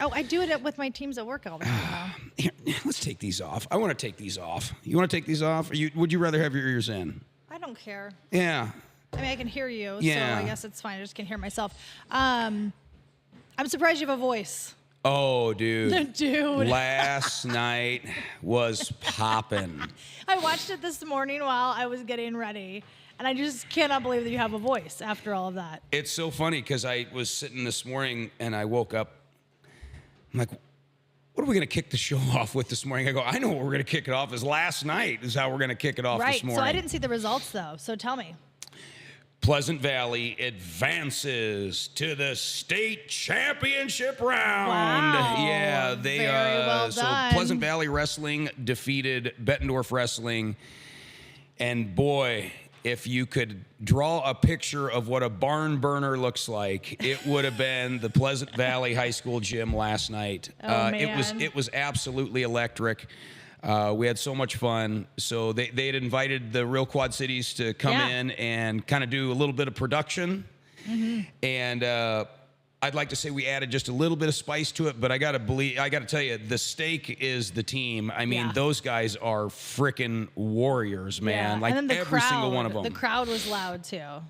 Oh, I do it with my teams at work all the time. Here, let's take these off. I want to take these off. You want to take these off? Would you rather have your ears in? I don't care. Yeah. I mean, I can hear you, Yeah. so I guess it's fine. I just can't hear myself. I'm surprised you have a voice. Oh, dude. Dude. Last night was popping. I watched it this morning while I was getting ready, and I just cannot believe that you have a voice after all of that. It's so funny because I was sitting this morning and I woke up. I'm like, what are we going to kick the show off with this morning? I go, I know what we're going to kick it off is last night is how we're going to kick it off this morning. So I didn't see the results, though, so tell me. Pleasant Valley advances to the state championship round. Wow. Yeah, Very well so done. Pleasant Valley Wrestling defeated Bettendorf Wrestling. And boy, if you could draw a picture of what a barn burner looks like, it would have been the Pleasant Valley High School gym last night. Oh, man. It was absolutely electric. We had so much fun. So they had invited the Real Quad Cities to come in and kind of do a little bit of production. Mm-hmm. And I'd like to say we added just a little bit of spice to it, but I got to tell you, the stake is the team. I mean, those guys are freaking warriors, man. Yeah. Like and then every single one of them. The crowd was loud too.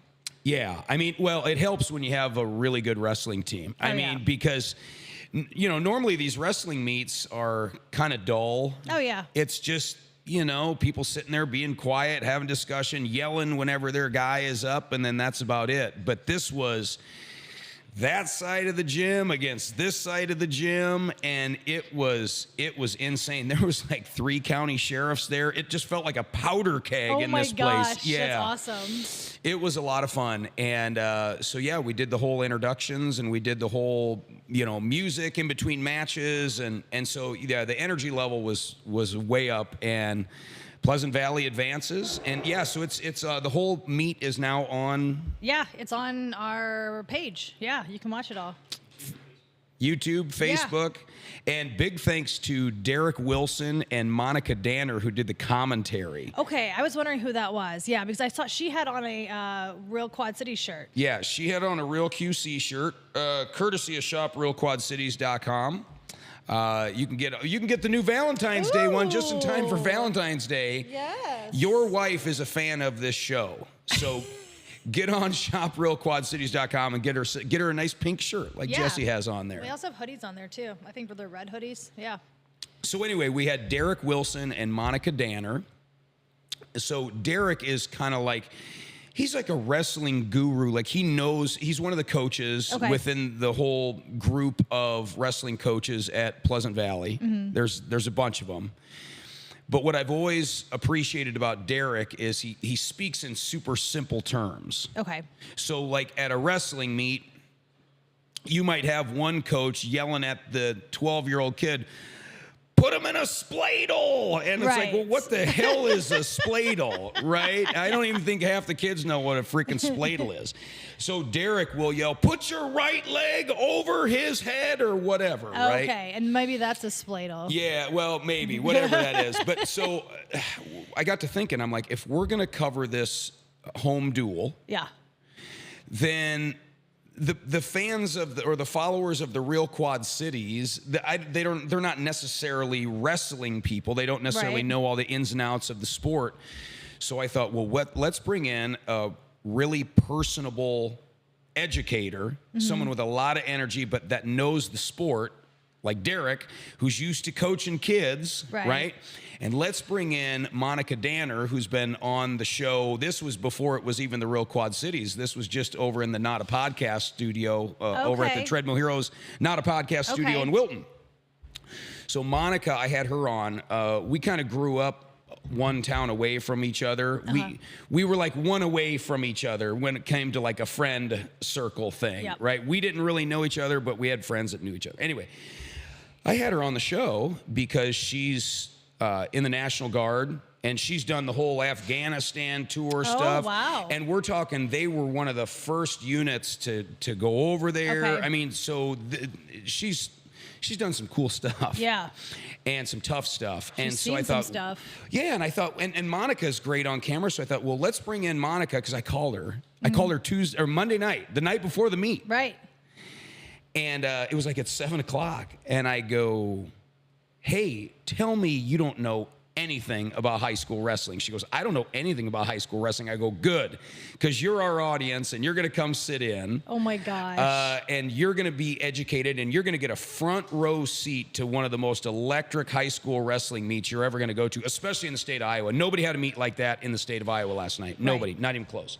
Yeah. I mean, well, it helps when you have a really good wrestling team. I mean, because normally these wrestling meets are kind of dull. Oh, yeah. It's just, people sitting there being quiet, having discussion, yelling whenever their guy is up, and then that's about it. But this was that side of the gym against this side of the gym, and it was insane. There was like 3 county sheriffs there. It just felt like a powder keg in this place. Yeah, that's awesome. It was a lot of fun. And we did the whole introductions and we did the whole, music in between matches. And so, the energy level was way up, and Pleasant Valley advances. And so it's the whole meet is now on. Yeah, it's on our page. Yeah, you can watch it all. YouTube, Facebook, and big thanks to Derek Wilson and Monica Danner who did the commentary. Okay, I was wondering who that was. Yeah, because I saw she had on a Real Quad City shirt. Yeah, she had on a Real QC shirt, courtesy of shoprealquadcities.com. You can get the new Valentine's Day one just in time for Valentine's Day. Yes. Your wife is a fan of this show, so. Get on shoprealquadcities.com and get her a nice pink shirt like Jesse has on there. We also have hoodies on there too. I think they're red hoodies. Yeah. So anyway, we had Derek Wilson and Monica Danner. So Derek is kind of like, he's like a wrestling guru. Like he's one of the coaches within the whole group of wrestling coaches at Pleasant Valley. Mm-hmm. There's a bunch of them. But what I've always appreciated about Derek is he speaks in super simple terms. Okay. So like at a wrestling meet, you might have one coach yelling at the 12-year-old kid, put him in a spladle. And it's like, well, what the hell is a spladle, right? I don't even think half the kids know what a freaking spladle is. So Derek will yell, put your right leg over his head or whatever, right? Okay, and maybe that's a spladle. Yeah, well, maybe, whatever that is. But so I got to thinking, I'm like, if we're going to cover this home duel, then the fans or the followers of the Real Quad Cities, they're not necessarily wrestling people. They don't necessarily know all the ins and outs of the sport. So I thought, well, let's bring in a really personable educator, someone with a lot of energy, but that knows the sport, like Derek, who's used to coaching kids, right? And let's bring in Monica Danner, who's been on the show. This was before it was even the Real Quad Cities. This was just over in the Not a Podcast studio, over at the Treadmill Heroes Not a Podcast studio in Wilton. So Monica, I had her on. We kind of grew up one town away from each other. We were like one away from each other when it came to like a friend circle thing, right? We didn't really know each other, but we had friends that knew each other. Anyway, I had her on the show because she's in the National Guard, and she's done the whole Afghanistan tour stuff. Wow. And we're talking, they were one of the first units to go over there. I mean, so she's done some cool stuff. Yeah. And some tough stuff. And so I thought, yeah, and I thought, and Monica's great on camera, so I thought, well, let's bring in Monica, because I called her. I called her Monday night, the night before the meet. Right. And it was like at 7 o'clock. And I go, hey, tell me you don't know anything about high school wrestling. She goes, I don't know anything about high school wrestling. I go, good, because you're our audience and you're going to come sit in. Oh my gosh. And you're going to be educated and you're going to get a front row seat to one of the most electric high school wrestling meets you're ever going to go to, especially in the state of Iowa. Nobody had a meet like that in the state of Iowa last night. Nobody, not even close.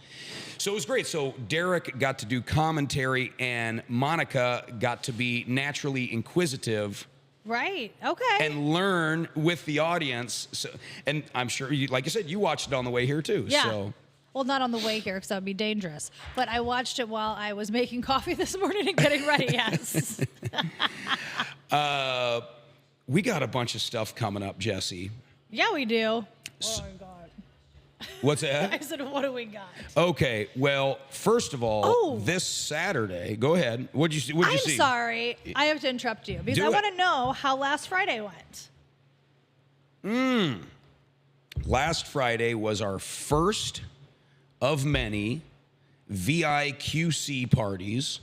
So it was great. So Derek got to do commentary and Monica got to be naturally inquisitive. Right. Okay. And learn with the audience. So, and I'm sure, like you said, you watched it on the way here too. Yeah. So. Well, not on the way here because that would be dangerous. But I watched it while I was making coffee this morning and getting ready. Yes. We got a bunch of stuff coming up, Jesse. Yeah, we do. Oh my God. What's that? I said, what do we got? Okay. Well, first of all, this Saturday, go ahead. What'd you see? I'm sorry. I have to interrupt you because I want to know how last Friday went. Last Friday was our first of many VIQC parties.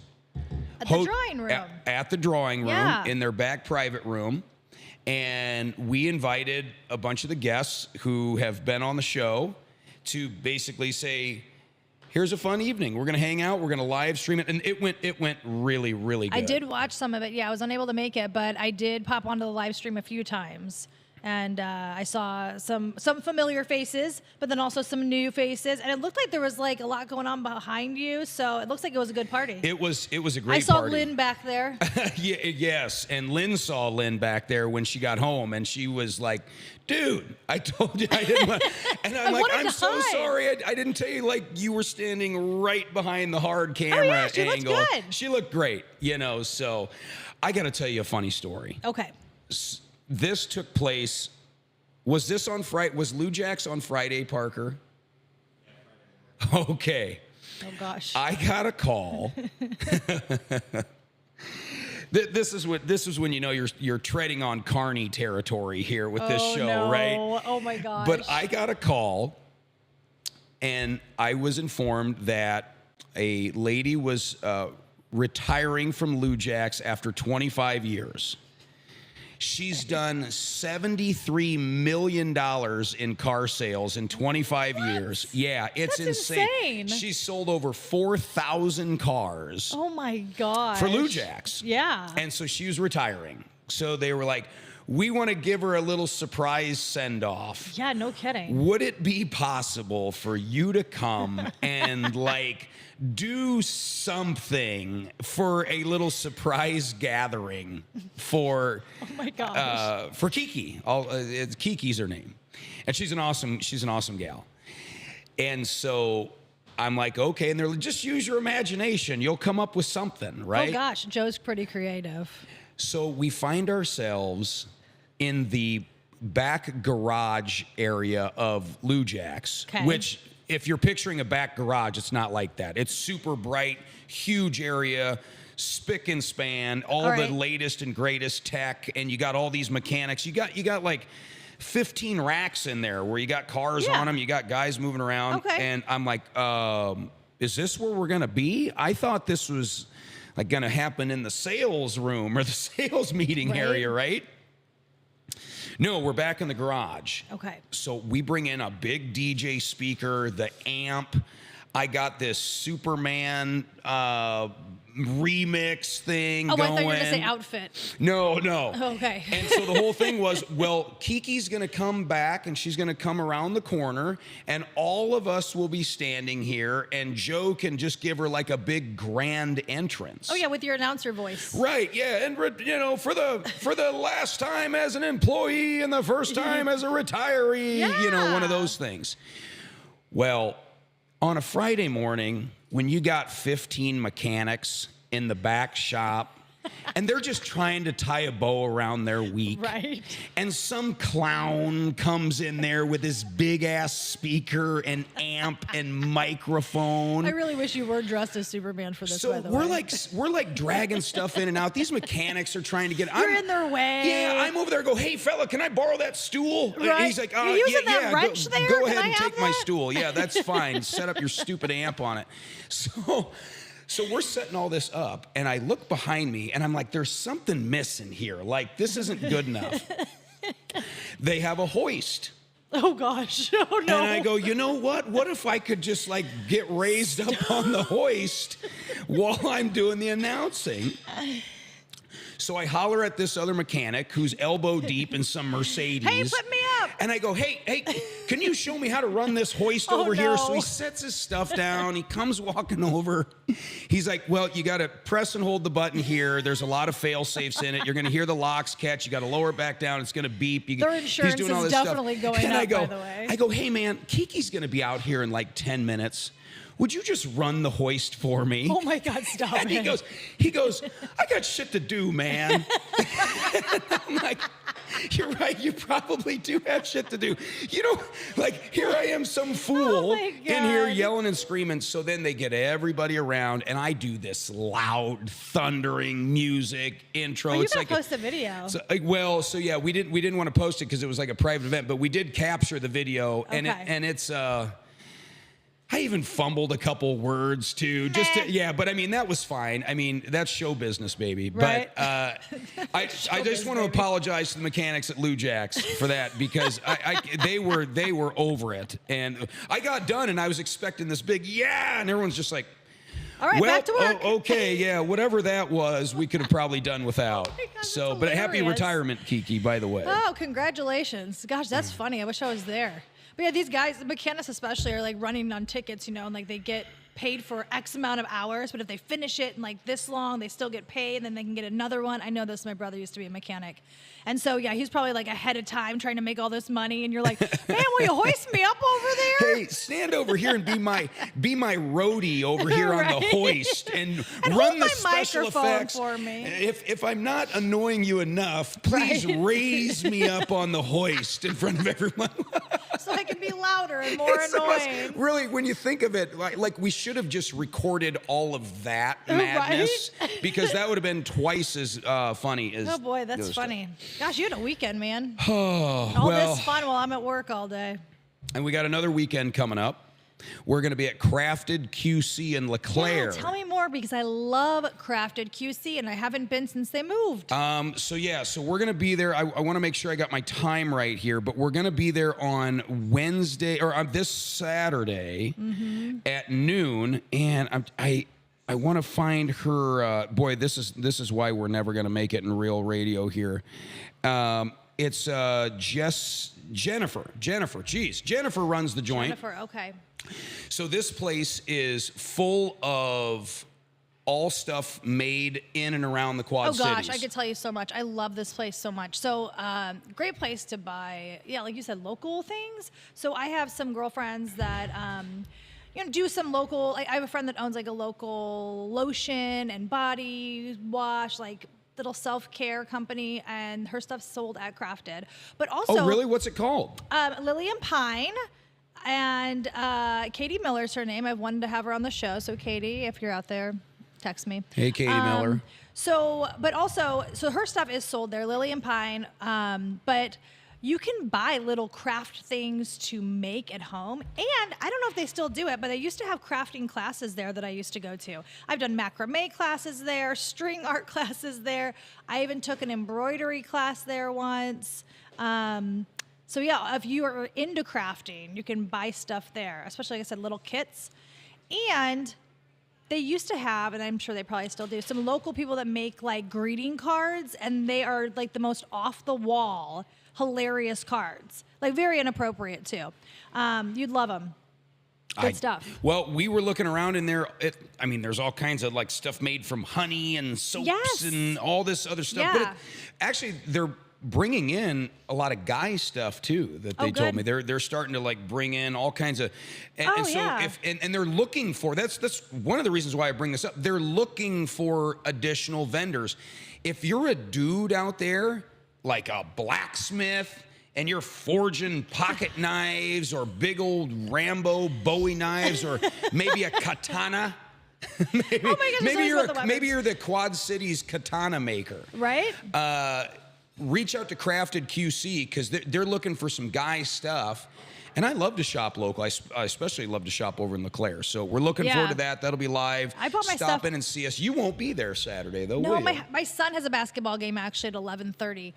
At the drawing room. At the drawing room in their back private room. And we invited a bunch of the guests who have been on the show to basically say, here's a fun evening. We're going to hang out. We're going to live stream it. And it went really, really good. I did watch some of it. Yeah, I was unable to make it, but I did pop onto the live stream a few times. And I saw some familiar faces, but then also some new faces. And it looked like there was like a lot going on behind you. So it looks like it was a good party. It was a great party. I saw Lynn back there. Yes. And Lynn saw Lynn back there when she got home. And she was like, dude, I told you I didn't want. And I'm like, I'm so sorry. I didn't tell you, like, you were standing right behind the hard camera she angle. Looked good. She looked great, so I got to tell you a funny story. Okay. This took place, was this on Friday? Was Lou Jack's on Friday, Parker? Okay. Oh, gosh. I got a call. This is when you know you're treading on Carney territory here with this show, right? Oh, my gosh. But I got a call, and I was informed that a lady was retiring from Lou Jack's after 25 years. She's done $73 million in car sales in 25 years. Yeah, it's insane. She's sold over 4,000 cars. Oh my gosh. For Lou Jack's. Yeah. And so she was retiring. So they were like, we want to give her a little surprise send-off. Yeah, no kidding. Would it be possible for you to come and like do something for a little surprise gathering for for Kiki? Kiki's her name, and she's an awesome gal. And so I'm like, okay, and they're like, just use your imagination, you'll come up with something, right? Oh gosh, Joe's pretty creative. So we find ourselves in the back garage area of Lou Jack's, which, if you're picturing a back garage, it's not like that. It's super bright, huge area, spick and span, all the latest and greatest tech, and you got all these mechanics. You got like 15 racks in there where you got cars on them, you got guys moving around, and I'm like, is this where we're gonna be? I thought this was like gonna happen in the sales room or the sales meeting area, right? No, we're back in the garage. Okay. So we bring in a big DJ speaker, the amp. I got this Superman remix thing going. I thought you were going to say outfit. No. Okay. And so the whole thing was, well, Kiki's going to come back and she's going to come around the corner and all of us will be standing here and Joe can just give her like a big grand entrance. Oh yeah, with your announcer voice. Right, yeah. And you know, for the last time as an employee and the first time as a retiree, you know, one of those things. Well, on a Friday morning, when you got 15 mechanics in the back shop, and they're just trying to tie a bow around their week. Right. And some clown comes in there with his big-ass speaker and amp and microphone. I really wish you were dressed as Superman for this, by the way. We're like dragging stuff in and out. These mechanics are trying to get... You're in their way. Yeah, I'm over there. Go, hey, fella, can I borrow that stool? Right. He's like, You're using that wrench there? Go ahead Can I and have take my that? stool. Yeah, that's fine. Set up your stupid amp on it. So we're setting all this up, and I look behind me, and I'm like, there's something missing here. Like, this isn't good enough. They have a hoist. Oh, gosh. Oh, no. And I go, you know what? What if I could just, like, get raised up on the hoist while I'm doing the announcing? So I holler at this other mechanic who's elbow deep in some Mercedes. Hey, put me up. And I go, hey, can you show me how to run this hoist over here? So he sets his stuff down. He comes walking over. He's like, well, you got to press and hold the button here. There's a lot of fail safes in it. You're going to hear the locks catch. You got to lower it back down. It's going to beep. Their insurance is definitely going up, by the way. I go, hey, man, Kiki's going to be out here in like 10 minutes. Would you just run the hoist for me? Oh, my God, stop and it. He goes, I got shit to do, man. I'm like, you're right, you probably do have shit to do. You know, like, here I am, some fool in here yelling and screaming. So then they get everybody around, and I do this loud, thundering music intro. Well, you it's gotta like post a video. So yeah, we didn't want to post it because it was like a private event, but we did capture the video, and it's I even fumbled a couple words too, but I mean, that was fine. I mean, that's show business, baby. Right? But I just want to apologize to the mechanics at Lou Jack's for that, because they were over it. And I got done and I was expecting this big, and everyone's just like, all right, back to work. Okay, yeah, whatever that was, we could have probably done without. Oh my God, but happy retirement, Kiki, by the way. Oh, congratulations. Gosh, that's funny. I wish I was there. But yeah, these guys, the mechanics especially, are like running on tickets, you know, and like they get paid for X amount of hours, but if they finish it in like this long, they still get paid, and then they can get another one. I know this, my brother used to be a mechanic. And so, yeah, he's probably like ahead of time trying to make all this money, and you're like, man, will you hoist me up over there? Hey, stand over here and be my roadie over here on the hoist and run the special effects for me. If I'm not annoying you enough, please raise me up on the hoist in front of everyone. So I can be louder and more annoying. Really, when you think of it, like we should have just recorded all of that madness, because that would have been twice as funny as. Oh boy, that's funny. Gosh, you had a weekend, man. Oh, all this fun while I'm at work all day. And we got another weekend coming up. We're going to be at Crafted QC in LeClaire. Yeah, tell me more, because I love Crafted QC, and I haven't been since they moved. So we're going to be there. I want to make sure I got my time right here, but we're going to be there on Wednesday, or on this Saturday at noon, and I want to find her. Boy, this is why we're never going to make it in real radio here. It's Jennifer. Geez, Jennifer runs the joint. Jennifer, okay. So this place is full of all stuff made in and around the Quad Cities. Oh gosh, I could tell you so much. I love this place so much. So great place to buy, like you said, local things. So I have some girlfriends that do some local. I have a friend that owns like a local lotion and body wash, like little self-care company, and her stuff's sold at Crafted. But also, oh really? What's it called? Lillian Pine. And Katie Miller's her name. I've wanted to have her on the show. So Katie, if you're out there, text me. Hey, Katie Miller. So her stuff is sold there, Lillian Pine. But you can buy little craft things to make at home. And I don't know if they still do it, but they used to have crafting classes there that I used to go to. I've done macrame classes there, string art classes there. I even took an embroidery class there once. So yeah, if you are into crafting, you can buy stuff there, especially, like I said, little kits. And they used to have, and I'm sure they probably still do, some local people that make like greeting cards, and they are like the most off-the-wall, hilarious cards. Like very inappropriate too. You'd love them. Good stuff. Well, we were looking around in there. There's all kinds of like stuff made from honey and soaps and all this other stuff. Yeah. But actually, they're bringing in a lot of guy stuff too that they told me. They're starting to like bring in all kinds of and they're looking for that's one of the reasons why I bring this up. They're looking for additional vendors. If you're a dude out there like a blacksmith and you're forging pocket knives or big old Rambo Bowie knives or maybe a katana, maybe you're the Quad Cities katana maker. Right? reach out to Crafted QC because they're looking for some guy stuff. And I love to shop local. I especially love to shop over in LeClaire. So we're looking forward to that. That'll be live. I bought my Stop stuff. in and see us. You won't be there Saturday, though, No, will you? my son has a basketball game actually at 11:30.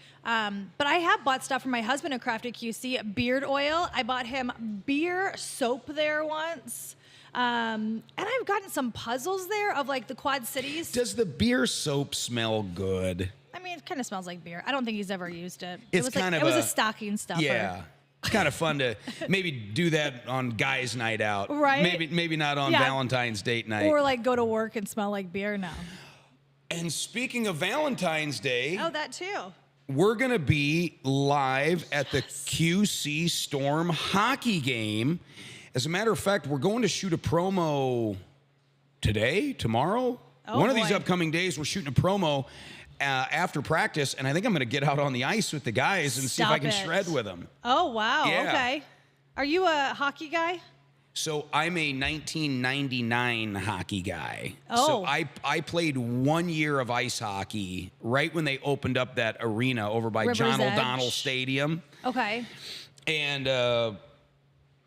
But I have bought stuff for my husband at Crafted QC. Beard oil. I bought him beer soap there once. And I've gotten some puzzles there of like the Quad Cities. Does the beer soap smell good? I mean, it kind of smells like beer. I don't think he's ever used it. It's it was kind like, of it was a stocking stuffer. Yeah. It's kind of fun to maybe do that on guys' night out. Right. Maybe not on Valentine's date night. Or like go to work and smell like beer now. And speaking of Valentine's Day. Oh, that too. We're going to be live at the QC Storm hockey game. As a matter of fact, we're going to shoot a promo today, tomorrow. One of these upcoming days, we're shooting a promo after practice, and I think I'm going to get out on the ice with the guys and see if I can shred with them. Oh, wow. Yeah. Okay. Are you a hockey guy? So I'm a 1999 hockey guy. Oh. So I played 1 year of ice hockey right when they opened up that arena over by River's John Edge. O'Donnell Stadium. Okay. And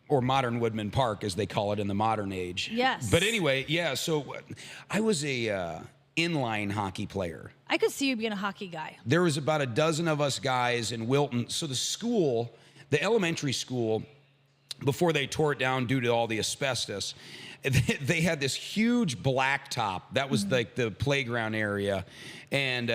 or Modern Woodman Park, as they call it in the modern age. Yes. But anyway, yeah, so I was a inline hockey player. I could see you being a hockey guy. There was about a dozen of us guys in Wilton. So the school, the elementary school, before they tore it down due to all the asbestos, they had this huge blacktop. That was like the playground area. And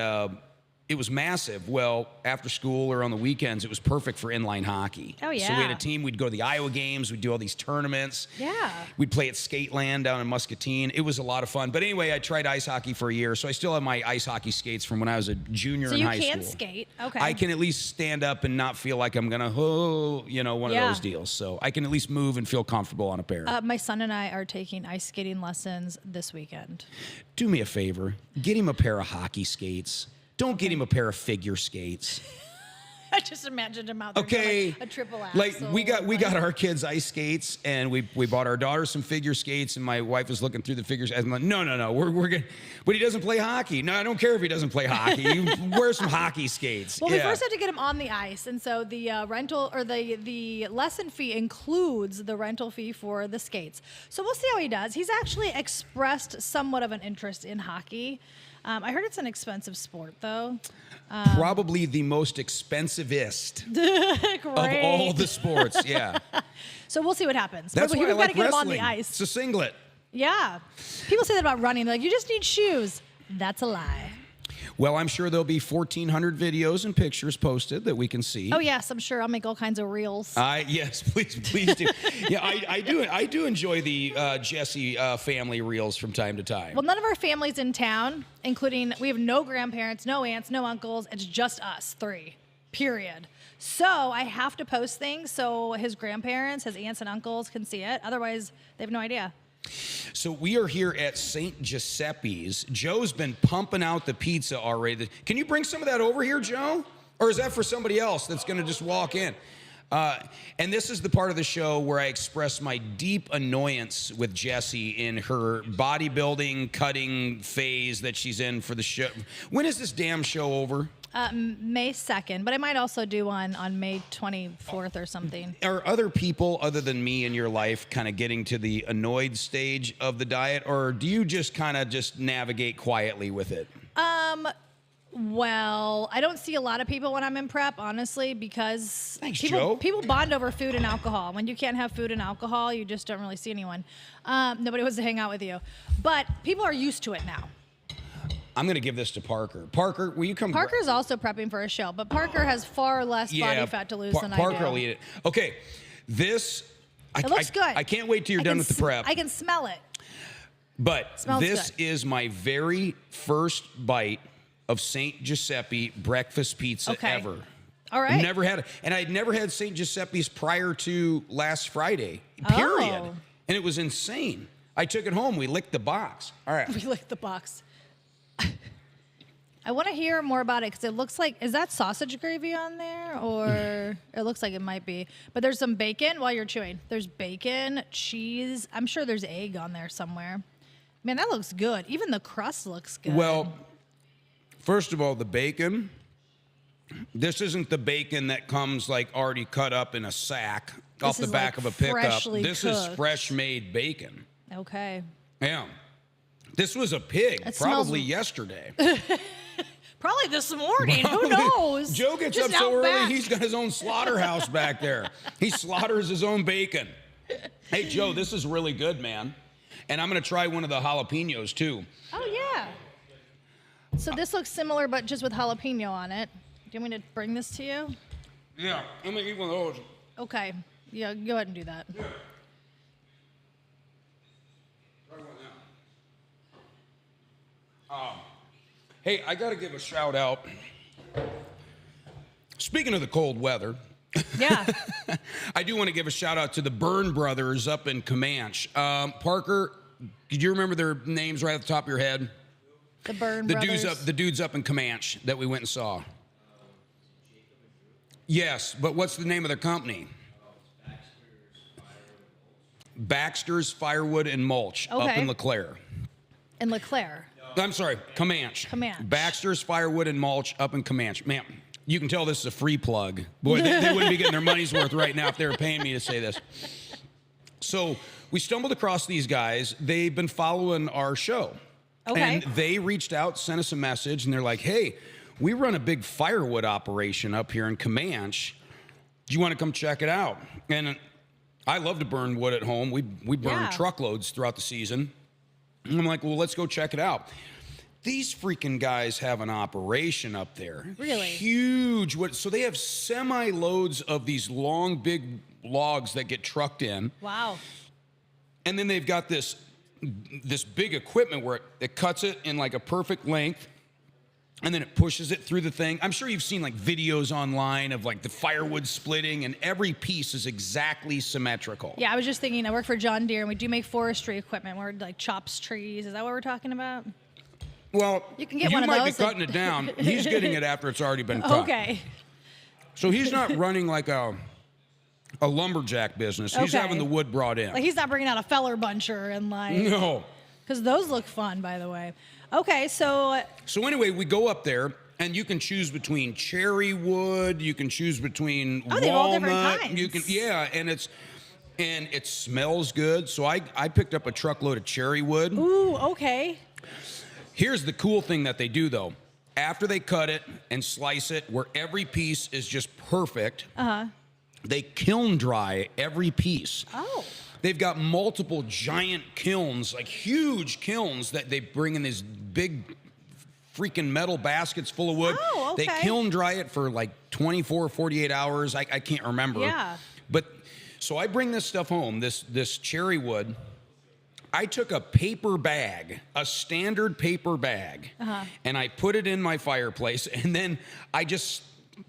it was massive. Well, after school or on the weekends, it was perfect for inline hockey. Oh, yeah. So we had a team. We'd go to the Iowa games. We'd do all these tournaments. Yeah. We'd play at Skateland down in Muscatine. It was a lot of fun. But anyway, I tried ice hockey for a year, so I still have my ice hockey skates from when I was a junior in high school. So you can skate. Okay. I can at least stand up and not feel like I'm going to, one of those deals. So I can at least move and feel comfortable on a pair. My son and I are taking ice skating lessons this weekend. Do me a favor. Get him a pair of hockey skates. Don't get him a pair of figure skates. I just imagined him out there doing like a triple axel. Like we got our kids ice skates, and we bought our daughter some figure skates, and my wife was looking through the figures. I'm like, no, we're gonna. But he doesn't play hockey. No, I don't care if he doesn't play hockey. You wear some hockey skates. Well, we first have to get him on the ice, and so the rental or the lesson fee includes the rental fee for the skates. So we'll see how he does. He's actually expressed somewhat of an interest in hockey. I heard it's an expensive sport, though. Probably the most expensivest of all the sports. Yeah. So we'll see what happens. That's why I like got to get him on wrestling. the ice. It's a singlet. Yeah. People say that about running. They're like, you just need shoes. That's a lie. Well, I'm sure there'll be 1,400 videos and pictures posted that we can see. Oh yes, I'm sure. I'll make all kinds of reels. Yes, please do. Yeah, I do enjoy the Jesse family reels from time to time. Well, none of our family's in town, including we have no grandparents, no aunts, no uncles. It's just us three, period. So I have to post things so his grandparents, his aunts and uncles can see it. Otherwise, they have no idea. So we are here at St. Giuseppe'S. Joe's been pumping out the pizza already. Can you bring some of that over here, Joe? Or is that for somebody else that's going to just walk in? And this is the part of the show where I express my deep annoyance with Jessie in her bodybuilding cutting phase that she's in for the show. When is this damn show over? May 2nd, but I might also do one on May 24th or something. Are other people other than me in your life kind of getting to the annoyed stage of the diet, or do you just kind of just navigate quietly with it? Well, I don't see a lot of people when I'm in prep, honestly, because Joe. People bond over food and alcohol. When you can't have food and alcohol, you just don't really see anyone. Nobody wants to hang out with you. But people are used to it now. I'm going to give this to Parker. Parker, will you come? Parker's also prepping for a show, but Parker has far less body fat to lose than I do. Parker will eat it. Okay, this... It looks good. I can't wait till you're done with the prep. I can smell it. But this is my very first bite of St. Giuseppe breakfast pizza ever. All right. Never had it. And I'd never had St. Giuseppe's prior to last Friday, period. Oh. And it was insane. I took it home. We licked the box. All right. We licked the box. I want to hear more about it because it looks like, is that sausage gravy on there? Or it looks like it might be. But there's some bacon while you're chewing. There's bacon, cheese. I'm sure there's egg on there somewhere. Man, that looks good. Even the crust looks good. Well, first of all, the bacon This isn't the bacon that comes like already cut up in a sack off the back of a pickup. This is fresh made bacon. Okay. Yeah. This was a pig probably yesterday. Probably this morning. Who knows? Joe gets Just up so early, back. he's got his own slaughterhouse back there. He slaughters his own bacon. Hey, Joe, this is really good, man. And I'm going to try one of the jalapenos, too. Oh, yeah. So this looks similar, but just with jalapeno on it. Do you want me to bring this to you? Yeah, I'm going to eat one of those. Okay. Yeah, go ahead and do that. Yeah. Hey, I got to give a shout out. Speaking of the cold weather, yeah, I do want to give a shout out to the Byrne brothers up in Comanche. Parker, did you remember their names right off the top of your head? The Byrne brothers. The dudes up in Comanche that we went and saw. Yes, but what's the name of their company? Baxter's Firewood and Mulch up in LeClaire. In LeClaire. I'm sorry, Comanche. Baxter's Firewood and Mulch up in Comanche. Man, you can tell this is a free plug. Boy, they wouldn't be getting their money's worth right now if they were paying me to say this. So we stumbled across these guys. They've been following our show. Okay. And they reached out, sent us a message, and they're like, hey, we run a big firewood operation up here in Comanche. Do you want to come check it out? And I love to burn wood at home. We burn truckloads throughout the season. And I'm like, well, let's go check it out. These freaking guys have an operation up there. Really? Huge. So they have semi-loads of these long, big logs that get trucked in. Wow. And then they've got this big equipment where it cuts it in like a perfect length, and then it pushes it through the thing. I'm sure you've seen like videos online of like the firewood splitting, and every piece is exactly symmetrical. Yeah, I was just thinking, I work for John Deere, and we do make forestry equipment where it like chops trees. Is that what we're talking about? Well, you can get one of those. You might be cutting it down. He's getting it after it's already been cut. Okay. So he's not running like a lumberjack business. He's having the wood brought in. Like he's not bringing out a feller buncher and like. No. Because those look fun, by the way. Okay, so. So anyway, we go up there, and you can choose between cherry wood. You can choose between walnut. They have all different kinds. You can, and it smells good. So I picked up a truckload of cherry wood. Ooh, okay. Here's the cool thing that they do, though. After they cut it and slice it, where every piece is just perfect, they kiln dry every piece. Oh. They've got multiple giant kilns, like huge kilns that they bring in these big freaking metal baskets full of wood. Oh, okay. They kiln dry it for like 24, 48 hours. I can't remember. Yeah. But so I bring this stuff home, this cherry wood. I took a paper bag, a standard paper bag, and I put it in my fireplace, and then I just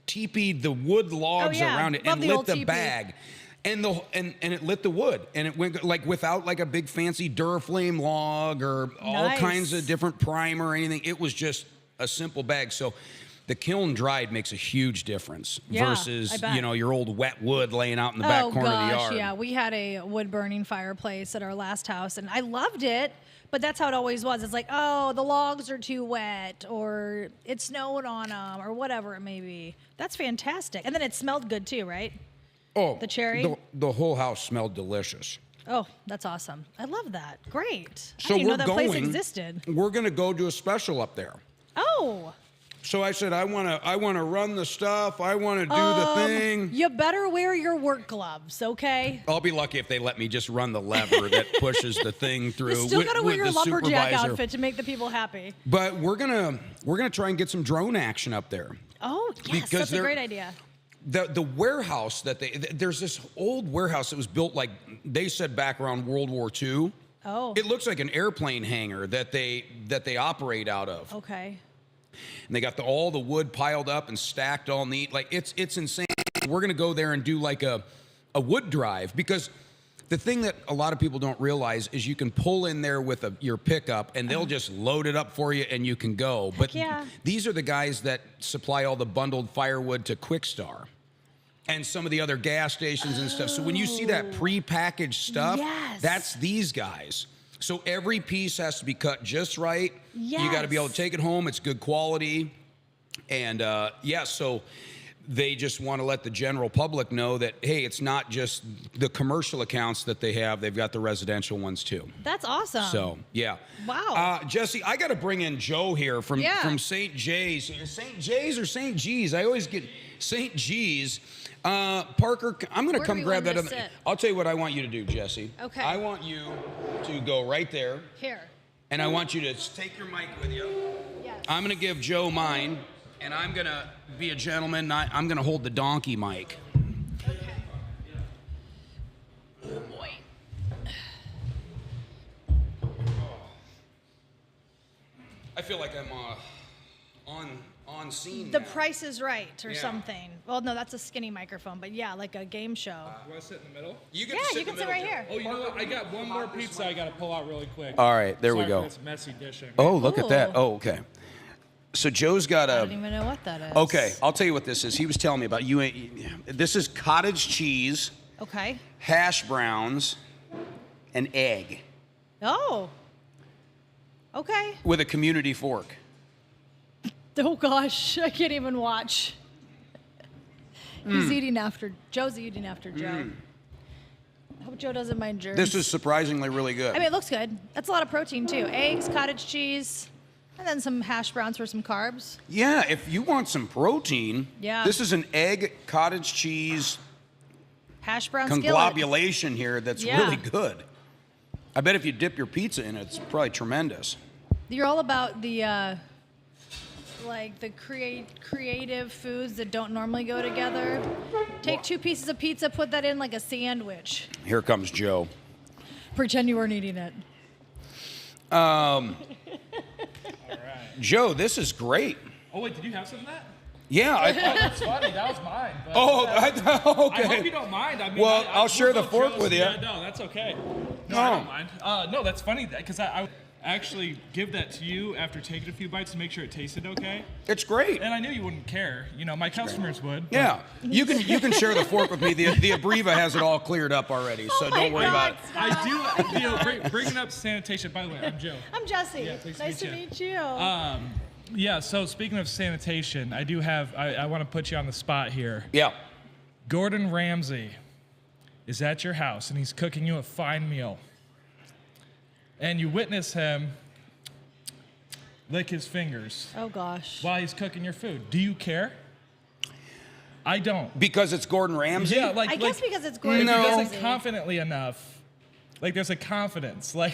teepeed the wood logs around it and lit the bag. And it lit the wood, and it went like without like a big fancy Duraflame log or all kinds of different primer or anything. It was just a simple bag. So the kiln dried makes a huge difference versus your old wet wood laying out in the back corner of the yard. Yeah, we had a wood burning fireplace at our last house, and I loved it. But that's how it always was. It's like, oh, the logs are too wet, or it snowed on them, or whatever it may be. That's fantastic. And then it smelled good too, right? Oh, the cherry? The whole house smelled delicious. Oh, that's awesome. I love that. Great. So I didn't know that place existed. We're going to go do a special up there. Oh. So I said, I want to run the stuff. I want to do the thing. You better wear your work gloves, okay? I'll be lucky if they let me just run the lever that pushes the thing through. You still got to wear your lumberjack supervisor outfit to make the people happy. But we're gonna try and get some drone action up there. Oh, yes, that's a great idea. The warehouse there's this old warehouse that was built like they said back around World War II. Oh. It looks like an airplane hangar that they operate out of. Okay. And they got all the wood piled up and stacked all neat. Like it's insane. We're gonna go there and do like a wood drive, because the thing that a lot of people don't realize is you can pull in there with your pickup and they'll just load it up for you and you can go. But these are the guys that supply all the bundled firewood to Quickstar and some of the other gas stations and stuff. So when you see that prepackaged stuff, that's these guys. So every piece has to be cut just right. Yes. You got to be able to take it home. It's good quality. And yeah, so they just want to let the general public know that, hey, it's not just the commercial accounts that they have. They've got the residential ones too. That's awesome. So, yeah. Wow. Jesse, I got to bring in Joe here from St. J's. St. J's or St. G's? I always get St. G's. Parker, I'm going to come grab that. I'll tell you what I want you to do, Jesse. Okay. I want you to go right there. Here. And I want you to take your mic with you. Yes. I'm going to give Joe mine. And I'm going to be a gentleman. I'm going to hold the donkey mic. Okay. Oh, boy. I feel like I'm on scene The now. Price is Right or something. Well, no, that's a skinny microphone. But, yeah, like a game show. You want to sit in the middle? You can sit right here. Oh, you know what? I got one more pizza I got to pull out really quick. All right, there we go. For this messy dishing. Oh, look at that. Oh, okay. So Joe's got I don't even know what that is. Okay, I'll tell you what this is. He was telling me about you. This is cottage cheese. Okay. Hash browns, and egg. Oh. Okay. With a community fork. Oh gosh, I can't even watch. He's eating after Joe's eating after Joe. I hope Joe doesn't mind germs. This is surprisingly really good. I mean, it looks good. That's a lot of protein too. Eggs, cottage cheese. And then some hash browns for some carbs. Yeah, if you want some protein, yeah. This is an egg, cottage cheese, hash brown conglobulation here that's really good. I bet if you dip your pizza in it, it's probably tremendous. You're all about the like the creative foods that don't normally go together. Take 2 pieces of pizza, put that in like a sandwich. Here comes Joe. Pretend you weren't eating it. Joe, this is great. Oh, wait, did you have some of that? Yeah. That's funny. That was mine. But, okay. I hope you don't mind. I mean, well, I'll share the fork with you. Yeah, no, that's okay. No, I don't mind. No, that's funny because I would actually give that to you after taking a few bites to make sure it tasted okay. It's great. And I knew you wouldn't care. You know, my customers would. Yeah. You can share the fork with me. The Abreva has it all cleared up already, so don't worry about it. I do. You know, bringing up sanitation. By the way, I'm Joe. I'm Jesse. Yeah, nice to meet you. Yeah, so speaking of sanitation, I do have, I want to put you on the spot here. Yeah. Gordon Ramsay is at your house and he's cooking you a fine meal. And you witness him lick his fingers. Oh, gosh. While he's cooking your food. Do you care? I don't. Because it's Gordon Ramsay? Yeah, I guess because it's Gordon Ramsay. Ramsay. He does it confidently enough. Like, there's a confidence. Like...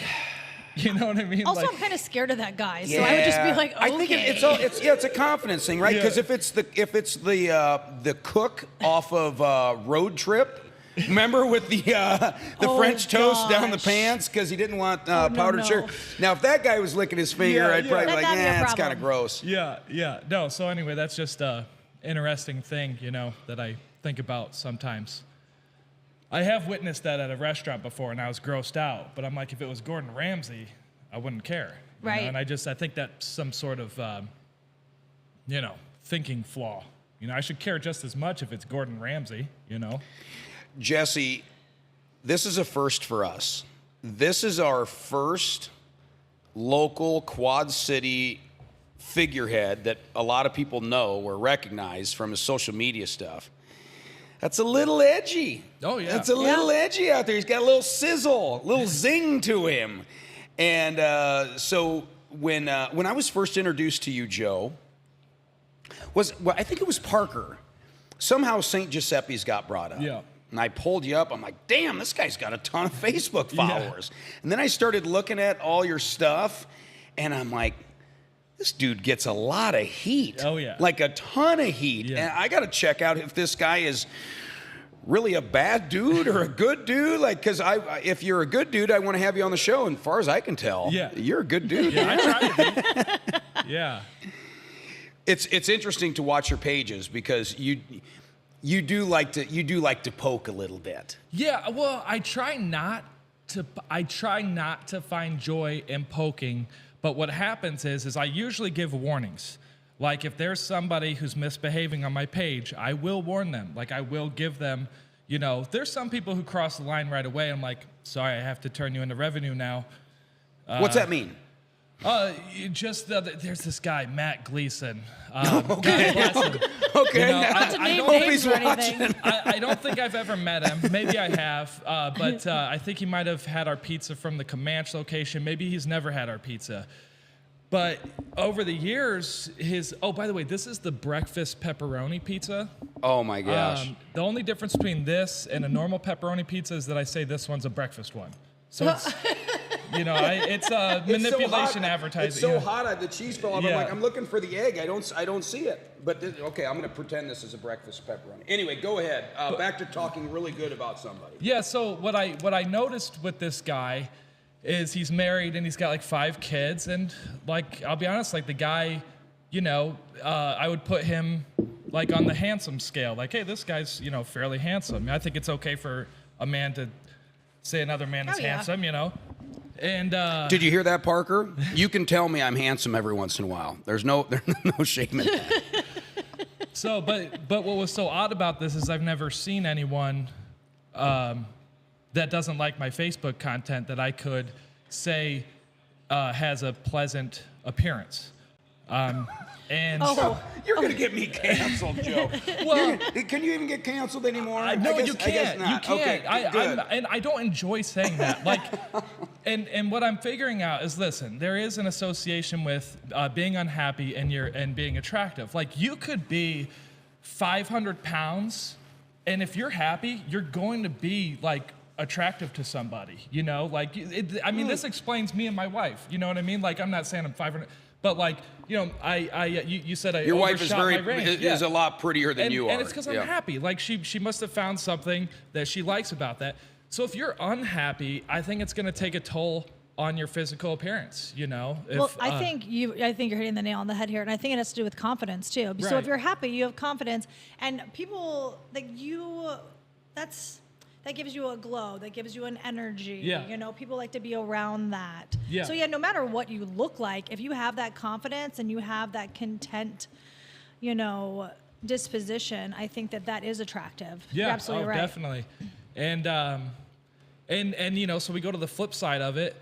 You know what I mean? Also, like, I'm kind of scared of that guy, so I would just be like, okay. I think it's a confidence thing, right? Because if it's the cook off of Road Trip, remember with the French toast down the pants because he didn't want powdered sugar. Now, if that guy was licking his finger, I'd probably be like, it's kind of gross. Yeah. No. So anyway, that's just a interesting thing, you know, that I think about sometimes. I have witnessed that at a restaurant before, and I was grossed out. But I'm like, if it was Gordon Ramsay, I wouldn't care. Right. Know? And I think that's some sort of, thinking flaw. You know, I should care just as much if it's Gordon Ramsay, you know. Jesse, this is a first for us. This is our first local Quad City figurehead that a lot of people know or recognize from his social media stuff. That's a little edgy. Oh, yeah. That's a little edgy out there. He's got a little sizzle, a little zing to him. And so when I was first introduced to you, Joe, I think it was Parker. Somehow St. Giuseppe'S got brought up. Yeah. And I pulled you up. I'm like, damn, this guy's got a ton of Facebook followers. Yeah. And then I started looking at all your stuff, and I'm like, this dude gets a lot of heat. Oh, yeah. Like a ton of heat. Yeah. And I got to check out if this guy is really a bad dude or a good dude. Like, because if you're a good dude, I want to have you on the show. And as far as I can tell, you're a good dude. Yeah, I try to be. Yeah. It's interesting to watch your pages because you do like to poke a little bit. Yeah, well, I try not to find joy in poking. But what happens is I usually give warnings. Like if there's somebody who's misbehaving on my page, I will warn them. Like I will give them, you know, there's some people who cross the line right away. I'm like, sorry, I have to turn you into revenue now. What's that mean? There's this guy, Matt Gleason. Okay. God bless him. Okay. You know, Not to name hope names he's or anything. I don't think I've ever met him. Maybe I have, but I think he might have had our pizza from the Comanche location. Maybe he's never had our pizza. But over the years, by the way, this is the breakfast pepperoni pizza. Oh my gosh. The only difference between this and a normal pepperoni pizza is that I say this one's a breakfast one. So it's, it's manipulation advertising. It's so hot, the cheese fell off. Yeah. I'm like, I'm looking for the egg. I don't see it. But okay, I'm going to pretend this is a breakfast pepperoni. Anyway, go ahead. Back to talking really good about somebody. Yeah. So what I noticed with this guy is he's married and he's got like 5 kids, and like I'll be honest, like the guy, I would put him like on the handsome scale. Like, hey, this guy's fairly handsome. I think it's okay for a man to say another man is handsome, And did you hear that, Parker? You can tell me I'm handsome every once in a while. There's no shame in that. So, but what was so odd about this is I've never seen anyone that doesn't like my Facebook content that I could say has a pleasant appearance. You're going to get me canceled, Joe. Well, can you even get canceled anymore? No, you can't. You can't. Okay, good. And I don't enjoy saying that. Like, and what I'm figuring out is, listen, there is an association with being unhappy and being attractive. Like, you could be 500 pounds, and if you're happy, you're going to be like attractive to somebody. This explains me and my wife. You know what I mean? Like, I'm not saying I'm 500. But like, you said your wife is my range. is a lot prettier than you are. And it's because I'm happy. Like she must have found something that she likes about that. So if you're unhappy, I think it's going to take a toll on your physical appearance. I think you're hitting the nail on the head here, and I think it has to do with confidence too. So Right. if you're happy, you have confidence, and people that gives you a glow, that gives you an energy. Yeah. People like to be around that. Yeah. So no matter what you look like, if you have that confidence and you have that content, disposition, I think that is attractive. Yeah, You're absolutely right. Definitely. And so we go to the flip side of it,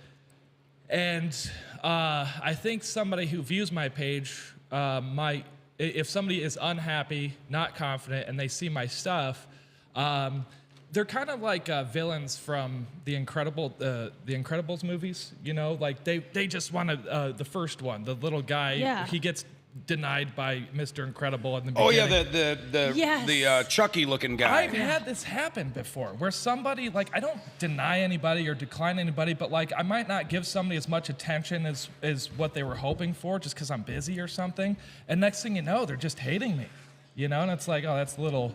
and I think somebody who views my page might, if somebody is unhappy, not confident, and they see my stuff, they're kind of like villains from the Incredibles movies. Like they just want the first one, the little guy. Yeah. He gets denied by Mr. Incredible in the Oh beginning. yeah, the Chucky looking guy. I've had this happen before, where somebody, like, I don't deny anybody or decline anybody, but like I might not give somebody as much attention as what they were hoping for, just because I'm busy or something. And next thing you know, they're just hating me. And it's like, oh, that's the little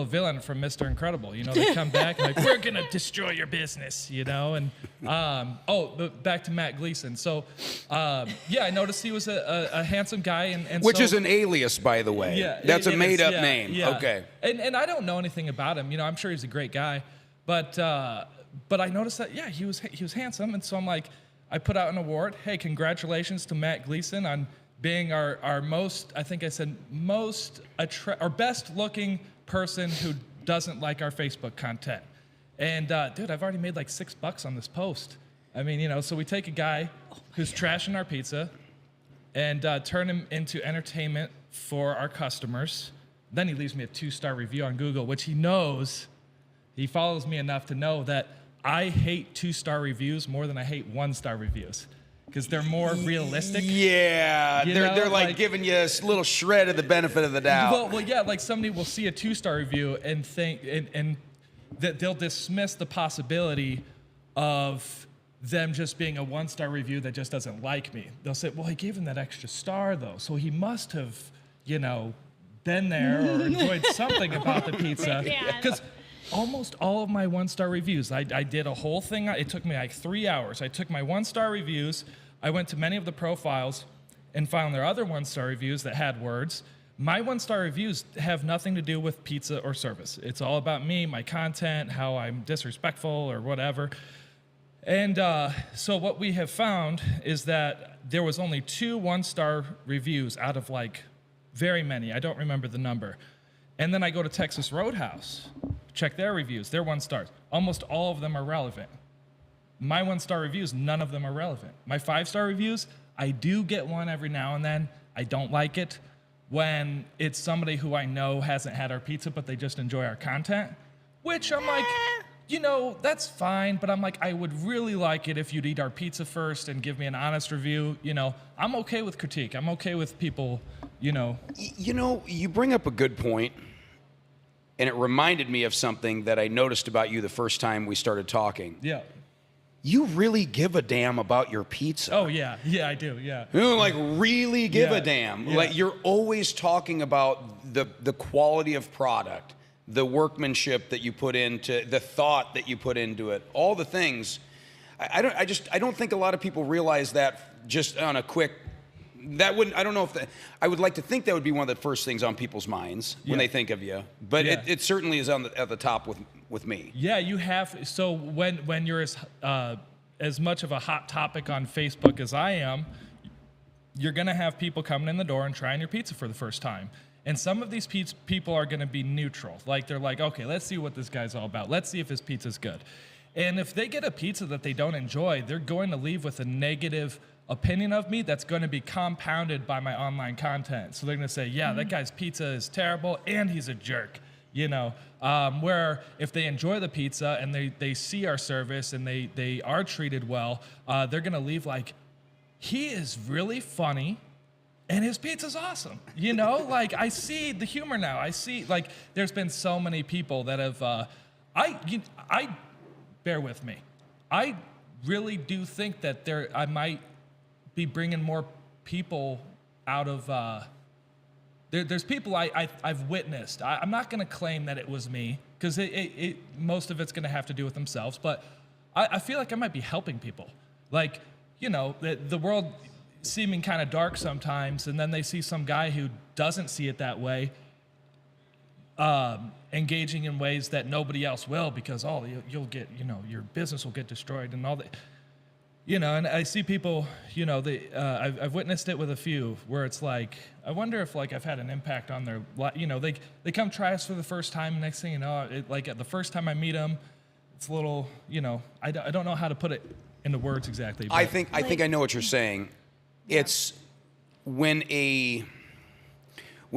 villain from Mr. Incredible. They come back and like, we're gonna destroy your business, and but back to Matt Gleason. So I noticed he was a handsome guy, and which so, is an alias, by the way. Yeah, That's a made-up yeah, name. Yeah. Okay. And I don't know anything about him. I'm sure he's a great guy, but I noticed that he was handsome, and so I'm like, I put out an award. Hey, congratulations to Matt Gleason on being our most, I think I said most or best looking person who doesn't like our Facebook content. And dude, I've already made like $6 on this post. I mean, so we take a guy who's trashing our pizza and turn him into entertainment for our customers. Then he leaves me a 2-star review on Google, which he knows. He follows me enough to know that I hate 2-star reviews more than I hate 1-star reviews, because they're more realistic. Yeah, they're like giving you a little shred of the benefit of the doubt. Well, yeah, like somebody will see a 2-star review and think, and that they'll dismiss the possibility of them just being a 1-star review that just doesn't like me. They'll say, well, he gave him that extra star though, so he must have, been there or enjoyed something about the pizza. Because almost all of my 1-star reviews, I did a whole thing. It took me like 3 hours. I took my 1-star reviews, I went to many of the profiles and found their other 1-star reviews that had words. My 1-star reviews have nothing to do with pizza or service. It's all about me, my content, how I'm disrespectful or whatever. And so what we have found is that there was only 2 1-star reviews out of like very many. I don't remember the number. And then I go to Texas Roadhouse, check their reviews. They're 1 stars. Almost all of them are relevant. my 1-star reviews, none of them are relevant. My 5-star reviews, I do get one every now and then. I don't like it when it's somebody who I know hasn't had our pizza, but they just enjoy our content, which I'm like, you know, that's fine, but I'm like, I would really like it if you'd eat our pizza first and give me an honest review. You know, I'm okay with critique. I'm okay with people, you know. You know, you bring up a good point, and it reminded me of something that I noticed about you the first time we started talking. Yeah. You really give a damn about your pizza. Oh, yeah. Yeah, I do. Yeah. You know, like really give a damn. Yeah. Like you're always talking about the quality of product, the workmanship that you put into, the thought that you put into it, all the things. I don't think a lot of people realize that just on a quick. That wouldn't. I don't know if that. I would like to think that would be one of the first things on people's minds when they think of you. But it certainly is at the top with me. Yeah, you have. So when you're as much of a hot topic on Facebook as I am, you're gonna have people coming in the door and trying your pizza for the first time. And some of these people are gonna be neutral. Like they're like, okay, let's see what this guy's all about. Let's see if his pizza's good. And if they get a pizza that they don't enjoy, they're going to leave with a negative opinion of me that's going to be compounded by my online content. So they're going to say, yeah, that guy's pizza is terrible and he's a jerk, you know. Where if they enjoy the pizza and they see our service and they are treated well, they're going to leave like, he is really funny and his pizza's awesome, you know. Like I see the humor now. I see like there's been so many people that have I bear with me. I really do think that I might be bringing more people out of. There's people I've witnessed. I'm not going to claim that it was me because most of it's going to have to do with themselves. But I feel like I might be helping people. Like, you know, the world seeming kind of dark sometimes, and then they see some guy who doesn't see it that way, engaging in ways that nobody else will because you'll get, you know, your business will get destroyed and all that. You know, and I see people, you know, I've witnessed it with a few where it's like, I wonder if like I've had an impact on their life. You know, they come try us for the first time. And next thing you know, the first time I meet them, it's a little, you know, I don't know how to put it into words exactly. But I think I know what you're saying. Yeah. It's when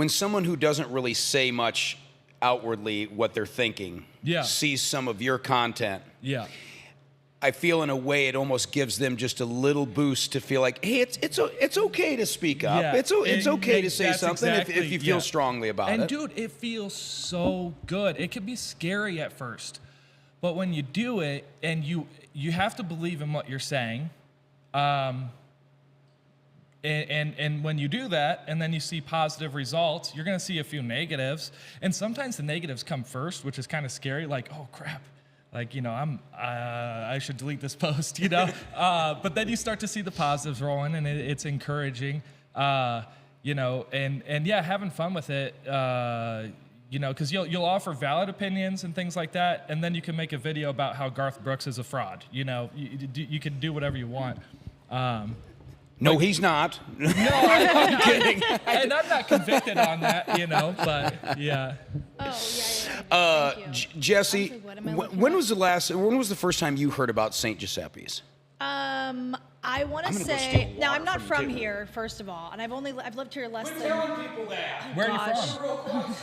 someone who doesn't really say much outwardly what they're thinking sees some of your content. Yeah. I feel in a way it almost gives them just a little boost to feel like, hey, it's okay to speak up. Yeah. It's okay to say something if you feel strongly about it. And dude, it feels so good. It can be scary at first, but when you do it and you have to believe in what you're saying, and when you do that and then you see positive results, you're gonna see a few negatives, and sometimes the negatives come first, which is kind of scary. Like, oh crap. Like, you know, I should delete this post, you know? But then you start to see the positives rolling, and it's encouraging, you know, and yeah, having fun with it, you know, because you'll offer valid opinions and things like that, and then you can make a video about how Garth Brooks is a fraud, you know? You can do whatever you want. No, he's not. No, I'm kidding. And I'm not convicted on that, you know, but yeah. Oh, yeah. Jesse, when was the first time you heard about St. Giuseppe'S? I want to say, now I'm not from here, first of all, and I've lived here less than. Telling people that. Where are you from?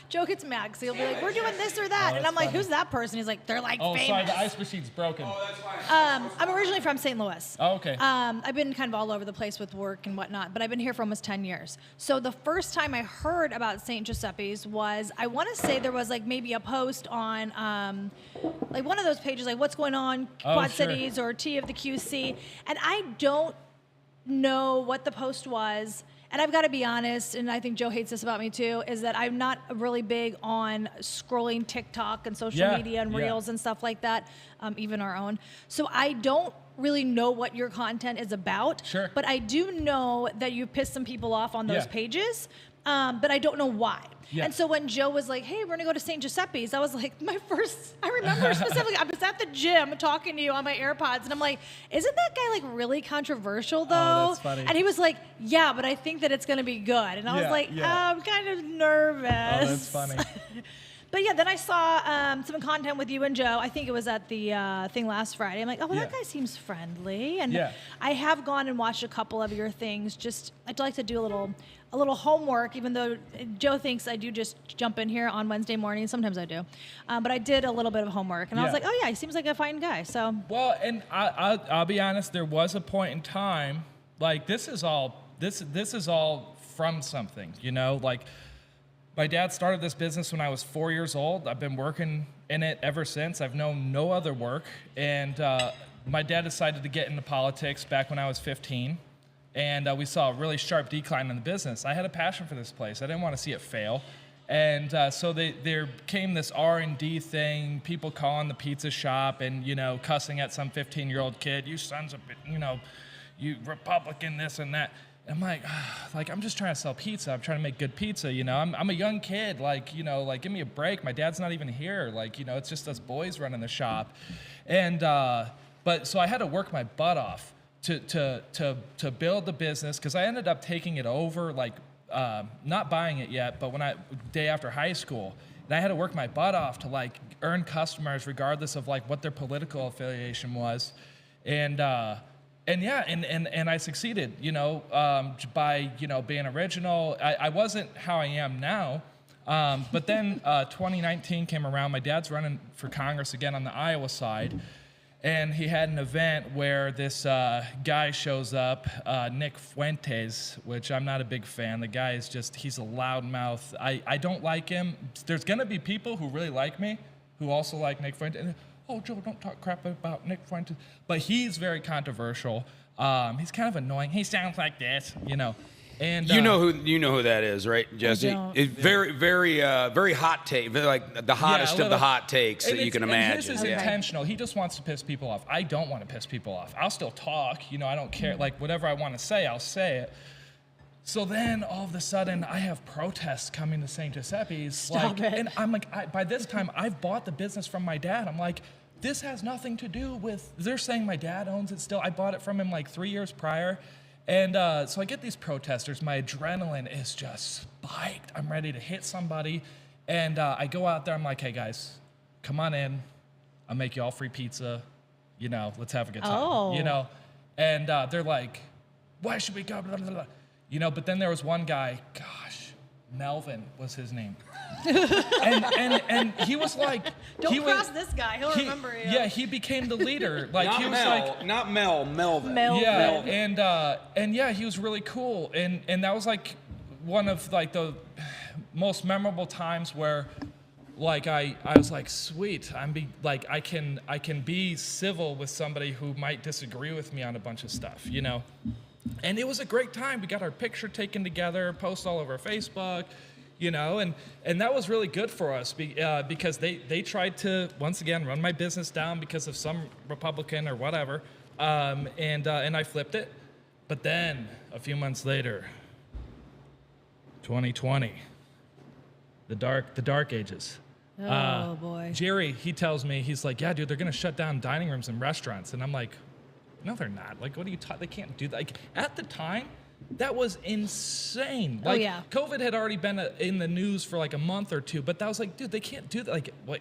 Joe gets mad because he'll be like, we're doing this or that. And I'm like, who's that person? He's like, they're like famous. Oh, sorry, the ice machine's broken. Oh, that's fine. I'm originally from St. Louis. Oh, okay. I've been kind of all over the place with work and whatnot, but I've been here for almost 10 years. So the first time I heard about St. Giuseppe'S was, I want to say there was like maybe a post on like one of those pages, like what's going on, Quad Cities or T of the QC. And I don't know what the post was. And I've got to be honest, and I think Joe hates this about me too, is that I'm not really big on scrolling TikTok and social media and Reels and stuff like that, even our own. So I don't really know what your content is about. Sure. But I do know that you pissed some people off on those pages, but I don't know why. Yeah. And so when Joe was like, hey, we're going to go to St. Giuseppe'S, I was like, I remember specifically, I was at the gym talking to you on my AirPods, and I'm like, isn't that guy like really controversial though? Oh, that's funny. And he was like, yeah, but I think that it's going to be good. And I was like, I'm kind of nervous. Oh, that's funny. But yeah, then I saw some content with you and Joe. I think it was at the thing last Friday. I'm like, oh, well, that guy seems friendly. And I have gone and watched a couple of your things. Just I'd like to do a little homework, even though Joe thinks I do just jump in here on Wednesday morning. Sometimes I do. But I did a little bit of homework. And I was like, oh, yeah, he seems like a fine guy. So well, and I'll be honest, there was a point in time, like this is all from something, you know? Like my dad started this business when I was 4 years old. I've been working in it ever since. I've known no other work. And my dad decided to get into politics back when I was 15. And we saw a really sharp decline in the business. I had a passion for this place. I didn't want to see it fail. And so there came this R&D thing, people calling the pizza shop and, you know, cussing at some 15-year-old kid, you sons of, you know, you Republican, this and that. And I'm like, I'm just trying to sell pizza. I'm trying to make good pizza, you know. I'm a young kid, like, you know, like, give me a break. My dad's not even here. Like, you know, it's just us boys running the shop. And, but so I had to work my butt off to build the business, because I ended up taking it over, like not buying it yet, but day after high school, and I had to work my butt off to like earn customers regardless of like what their political affiliation was, and I succeeded, you know, by, you know, being original. I wasn't how I am now, but then 2019 came around. My dad's running for Congress again on the Iowa side. And he had an event where this guy shows up, Nick Fuentes, which I'm not a big fan. The guy is he's a loudmouth. I don't like him. There's going to be people who really like me who also like Nick Fuentes. Oh, Joe, don't talk crap about Nick Fuentes. But he's very controversial. He's kind of annoying. He sounds like this, you know. And you know who that is, right, Jesse? It's very hot take, like the hottest of the hot takes that you can imagine. And his is intentional. He just wants to piss people off. I don't want to piss people off. I'll still talk, you know. I don't care. Like whatever I want to say, I'll say it. So then all of a sudden, I have protests coming to St. Giuseppe'S. Stop it. And I'm like, by this time, I've bought the business from my dad. I'm like, this has nothing to do with. They're saying my dad owns it still. I bought it from him like 3 years prior. And so I get these protesters. My adrenaline is just spiked. I'm ready to hit somebody. And I go out there. I'm like, hey, guys, come on in. I'll make you all free pizza. You know, let's have a good time. Oh. You know, and they're like, why should we go? Blah, blah, blah. You know, but then there was one guy, gosh, Melvin was his name. and he was like, don't cross this guy. He'll remember you. Yeah, he became the leader. Like not he was Mel, like, not Mel, Melvin. Yeah, and yeah, he was really cool. And that was like one of like the most memorable times where like I was like, sweet, I can be civil with somebody who might disagree with me on a bunch of stuff, you know. And it was a great time. We got our picture taken together, post all over Facebook, you know, and that was really good for us because they tried to, once again, run my business down because of some Republican or whatever, and I flipped it. But then, a few months later, 2020, the dark ages. Oh, boy. Jerry, he tells me, he's like, yeah, dude, they're going to shut down dining rooms and restaurants. And I'm like, no, they're not. Like, what are you talking? They can't do that. Like, at the time, that was insane. Like, COVID had already been in the news for like a month or two, but that was like, dude, they can't do that. Like, what?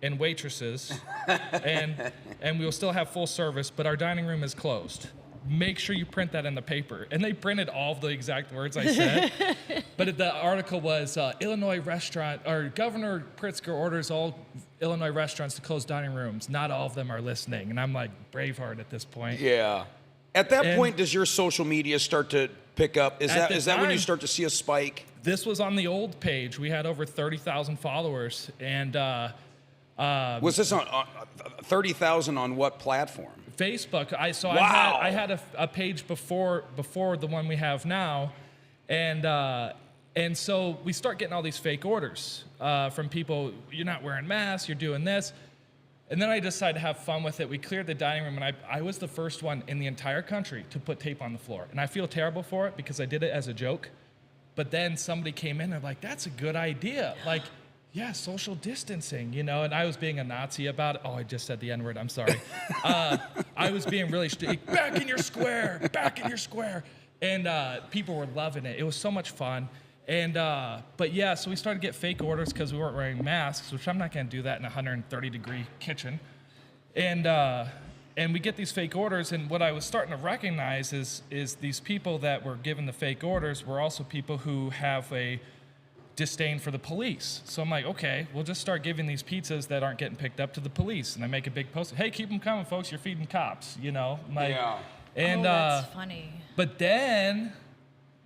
And waitresses, and we will still have full service, but our dining room is closed. Make sure you print that in the paper. And they printed all of the exact words I said. But the article was Illinois restaurant, or Governor Pritzker orders all Illinois restaurants to close dining rooms. Not all of them are listening. And I'm like Braveheart at this point. Yeah. At that point, does your social media start to pick up? Is that when you start to see a spike? This was on the old page. We had over 30,000 followers. And was this on 30,000 on what platform? Facebook. I had a page before the one we have now, and so we start getting all these fake orders from people. You're not wearing masks. You're doing this, and then I decided to have fun with it. We cleared the dining room, and I was the first one in the entire country to put tape on the floor, and I feel terrible for it because I did it as a joke. But then somebody came in and they're like, "That's a good idea." Like. Yeah, social distancing, you know, and I was being a Nazi about it. Oh, I just said the N-word, I'm sorry. I was being really back in your square, back in your square. And people were loving it. It was so much fun. And but yeah, so we started to get fake orders because we weren't wearing masks, which I'm not going to do that in a 130-degree kitchen. And we get these fake orders, and what I was starting to recognize is these people that were given the fake orders were also people who have a disdain for the police. So I'm like, okay, we'll just start giving these pizzas that aren't getting picked up to the police, and I make a big post. Hey, keep them coming, folks. You're feeding cops. Like, yeah. And that's funny. But then,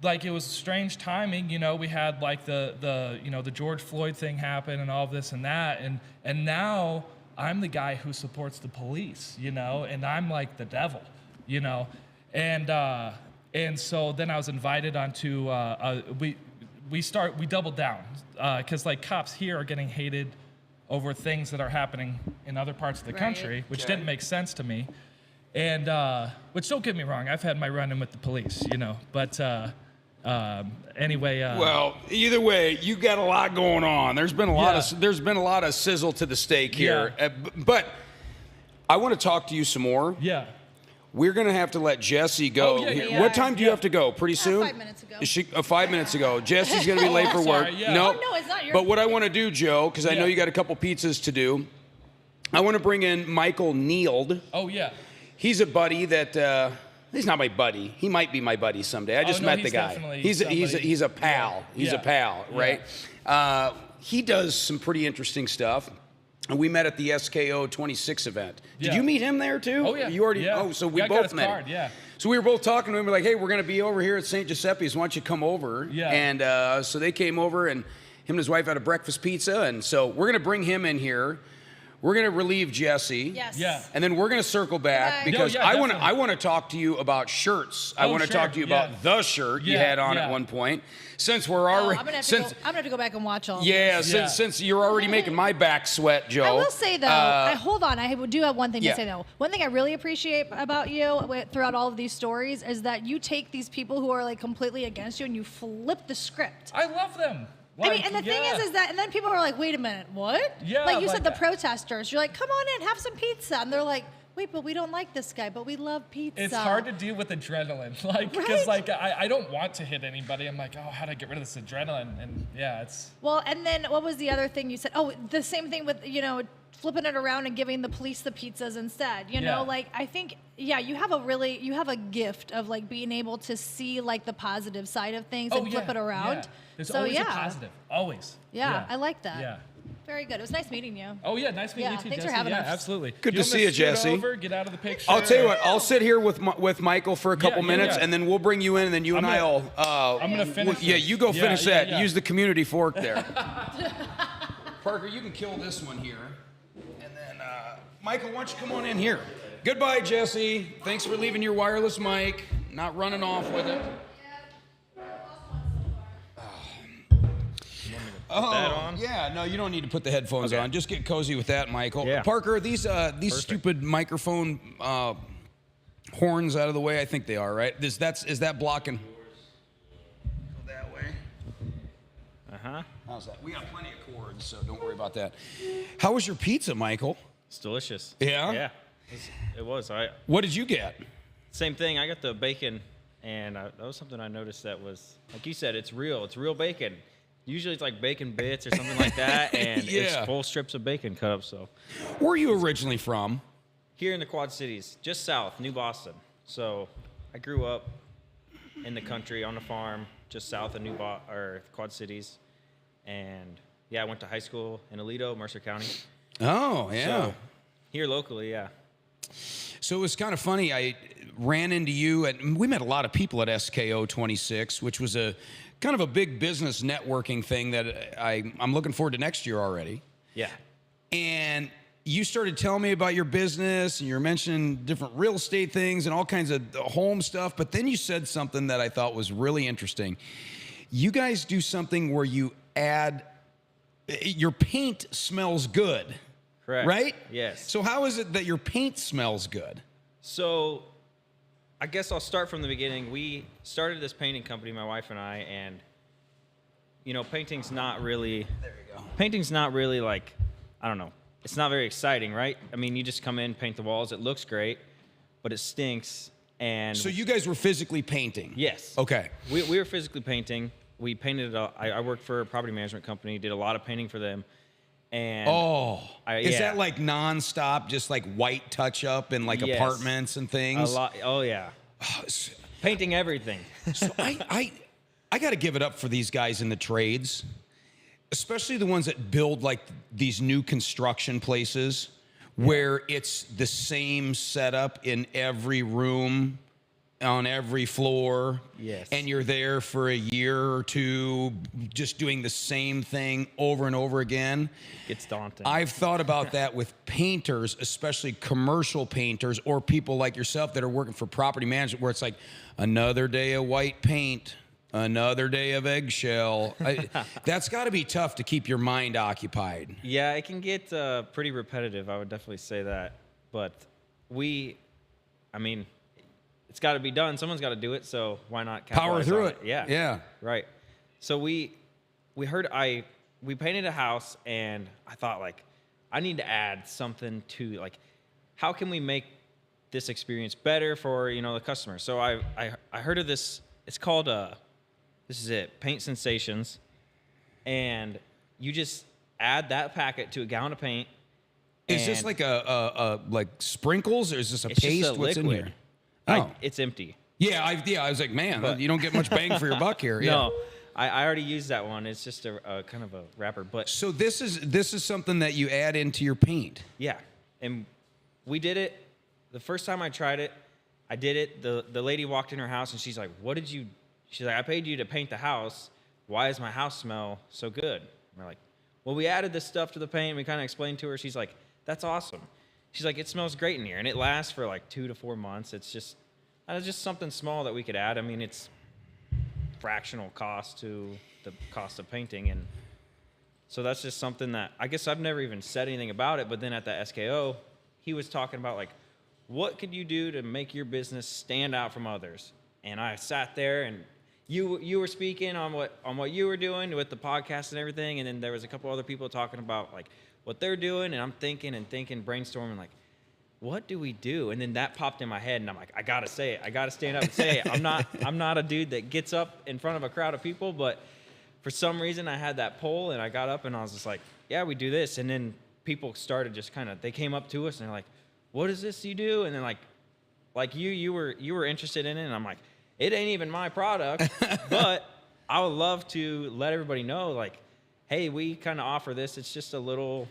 like, it was strange timing. We had like the George Floyd thing happen and all of this and that, and now I'm the guy who supports the police, and I'm like the devil, and so then I was invited onto we doubled down because like cops here are getting hated over things that are happening in other parts of the country, which didn't make sense to me, and which, don't get me wrong, I've had my run-in with the police, but anyway. Well, either way, you got a lot going on. There's been a lot of sizzle to the steak here. Yeah. But I want to talk to you some more. Yeah. We're going to have to let Jesse go. What time do you have to go? Pretty soon? 5 minutes ago. 5 minutes ago. Jesse's going to be late for work. Yeah. No, Oh, no, it's not your But what I want to do, Joe, because I know you got a couple pizzas to do, I want to bring in Michael Neild. Oh, yeah. He's a buddy that... he's not my buddy. He might be my buddy someday. I just met the guy. He's a pal. He's a pal, right? He does some pretty interesting stuff. And we met at the SKO 26 event. Did you meet him there too? Oh yeah. You already? Yeah. Oh, so we I got both his met. card, yeah. So we were both talking to him. We're like, hey, we're going to be over here at St. Giuseppe'S. Why don't you come over? Yeah. And so they came over, and him and his wife had a breakfast pizza. And so we're going to bring him in here. We're going to relieve Jesse. Yes. Yeah. And then we're going to circle back Okay. because No, yeah, I want to talk to you about shirts. I want to sure, talk to you about the shirt you had on at one point. Since we're already I'm gonna have to go back and watch all. since you're already making my back sweat, Joe. I will say though, hold on. I do have one thing to say though. One thing I really appreciate about you throughout all of these stories is that you take these people who are like completely against you and you flip the script. I love them. I mean, and the thing is that, and then people are like, wait a minute, what? Yeah, like you like said, the that. protesters. You're like, come on in, have some pizza, and they're like, wait, but we don't like this guy, but we love pizza. It's hard to deal with adrenaline, like, because like I don't want to hit anybody. I'm like, oh, how do I get rid of this adrenaline? And yeah, it's. Well, and then what was the other thing you said? Oh, the same thing with flipping it around and giving the police the pizzas instead. Like I think you have a gift of like being able to see like the positive side of things and flip it around. Yeah. There's always a positive, always. Yeah, I like that. Yeah. Very good. It was nice meeting you. Oh yeah, nice meeting you too, thanks Jesse. for having us. Absolutely. Good to want see you, scoot Jesse. Over, get out of the picture. I'll tell you what. I'll sit here with Michael for a couple minutes, and then we'll bring you in, and then you and I'll. I'm gonna finish. Yeah, you go finish that. Yeah. Use the community fork there. Parker, you can kill this one here, and then Michael, why don't you come on in here? Goodbye, Jesse. Thanks for leaving your wireless mic. Not running off with it. Yeah, no, you don't need to put the headphones on. Just get cozy with that, Michael. Yeah. Parker, these stupid microphone horns out of the way. I think they are, right? Is that blocking? Go that way. How's that? We got plenty of cords, so don't worry about that. How was your pizza, Michael? It's delicious. Yeah? Yeah. It was. What did you get? Same thing. I got the bacon, and that was something I noticed that was, like you said, it's real. It's real bacon. Usually it's like bacon bits or something like that, and it's full strips of bacon cut up. So, where are you originally from? Here in the Quad Cities, just south, New Boston. So I grew up in the country on a farm just south of Quad Cities, and I went to high school in Aledo, Mercer County. Oh, yeah. So, here locally, yeah. So it was kind of funny. I ran into you, and we met a lot of people at SKO 26, which was a kind of a big business networking thing that I'm looking forward to next year already. Yeah. And you started telling me about your business, and you were mentioning different real estate things and all kinds of home stuff. But then you said something that I thought was really interesting. You guys do something where you add, your paint smells good. Correct. Right? Yes. So how is it that your paint smells good? So I guess I'll start from the beginning. We started this painting company, my wife and I, and painting's not really like, I don't know, it's not very exciting, right? I mean, you just come in, paint the walls, it looks great, but it stinks. And so you guys were physically painting? Yes. Okay. We were physically painting, we painted it. I worked for a property management company, did a lot of painting for them. And is that like nonstop, just like white touch up in like Yes. apartments and things? A lot. Oh yeah. Painting everything. So I got to give it up for these guys in the trades, especially the ones that build like these new construction places where it's the same setup in every room, on every floor. Yes. And you're there for a year or two just doing the same thing over and over again. It's daunting. I've thought about that with painters, especially commercial painters or people like yourself that are working for property management, where it's like another day of white paint, another day of eggshell. That's got to be tough to keep your mind occupied. Yeah, it can get pretty repetitive. I would definitely say that. But it's got to be done. Someone's got to do it. So why not Power capitalize through on it. Yeah. Yeah. Right. So we painted a house, and I thought, like, I need to add something to, like, how can we make this experience better for, the customer? So I heard of this. It's called this is it, Paint Sensations, and you just add that packet to a gallon of paint. Is this like a like sprinkles, or is this a It's paste? just a What's in liquid. here? Oh, It's empty. yeah. I was like, man, But- you don't get much bang for your buck here. Yeah. No, I already used that one. It's just a kind of a wrapper, but So this is something that you add into your paint. yeah. And we did it. The first time I tried it, I did it. The lady walked in her house, and she's like, "What did you?" She's like, "I paid you to paint the house. Why does my house smell so good?" And we're like, "Well, we added this stuff to the paint." We kind of explained to her. She's like, "That's awesome." She's like, "It smells great in here, and it lasts for like 2 to 4 months. It's just something small that we could add. I mean, it's fractional cost to the cost of painting, and so that's just something that I guess I've never even said anything about it. But then at the SKO, he was talking about, like, what could you do to make your business stand out from others? And I sat there, and you were speaking on what you were doing with the podcast and everything, and then there was a couple other people talking about, like, what they're doing, and I'm thinking, brainstorming, like, what do we do? And then that popped in my head, and I'm like, I gotta say it. I gotta stand up and say it. I'm not a dude that gets up in front of a crowd of people, but for some reason I had that pull, and I got up, and I was just like, yeah, we do this. And then people started just they came up to us, and they're like, what is this you do? And then like you were interested in it, and I'm like, it ain't even my product, but I would love to let everybody know, like, hey, we kind of offer this. It's just a little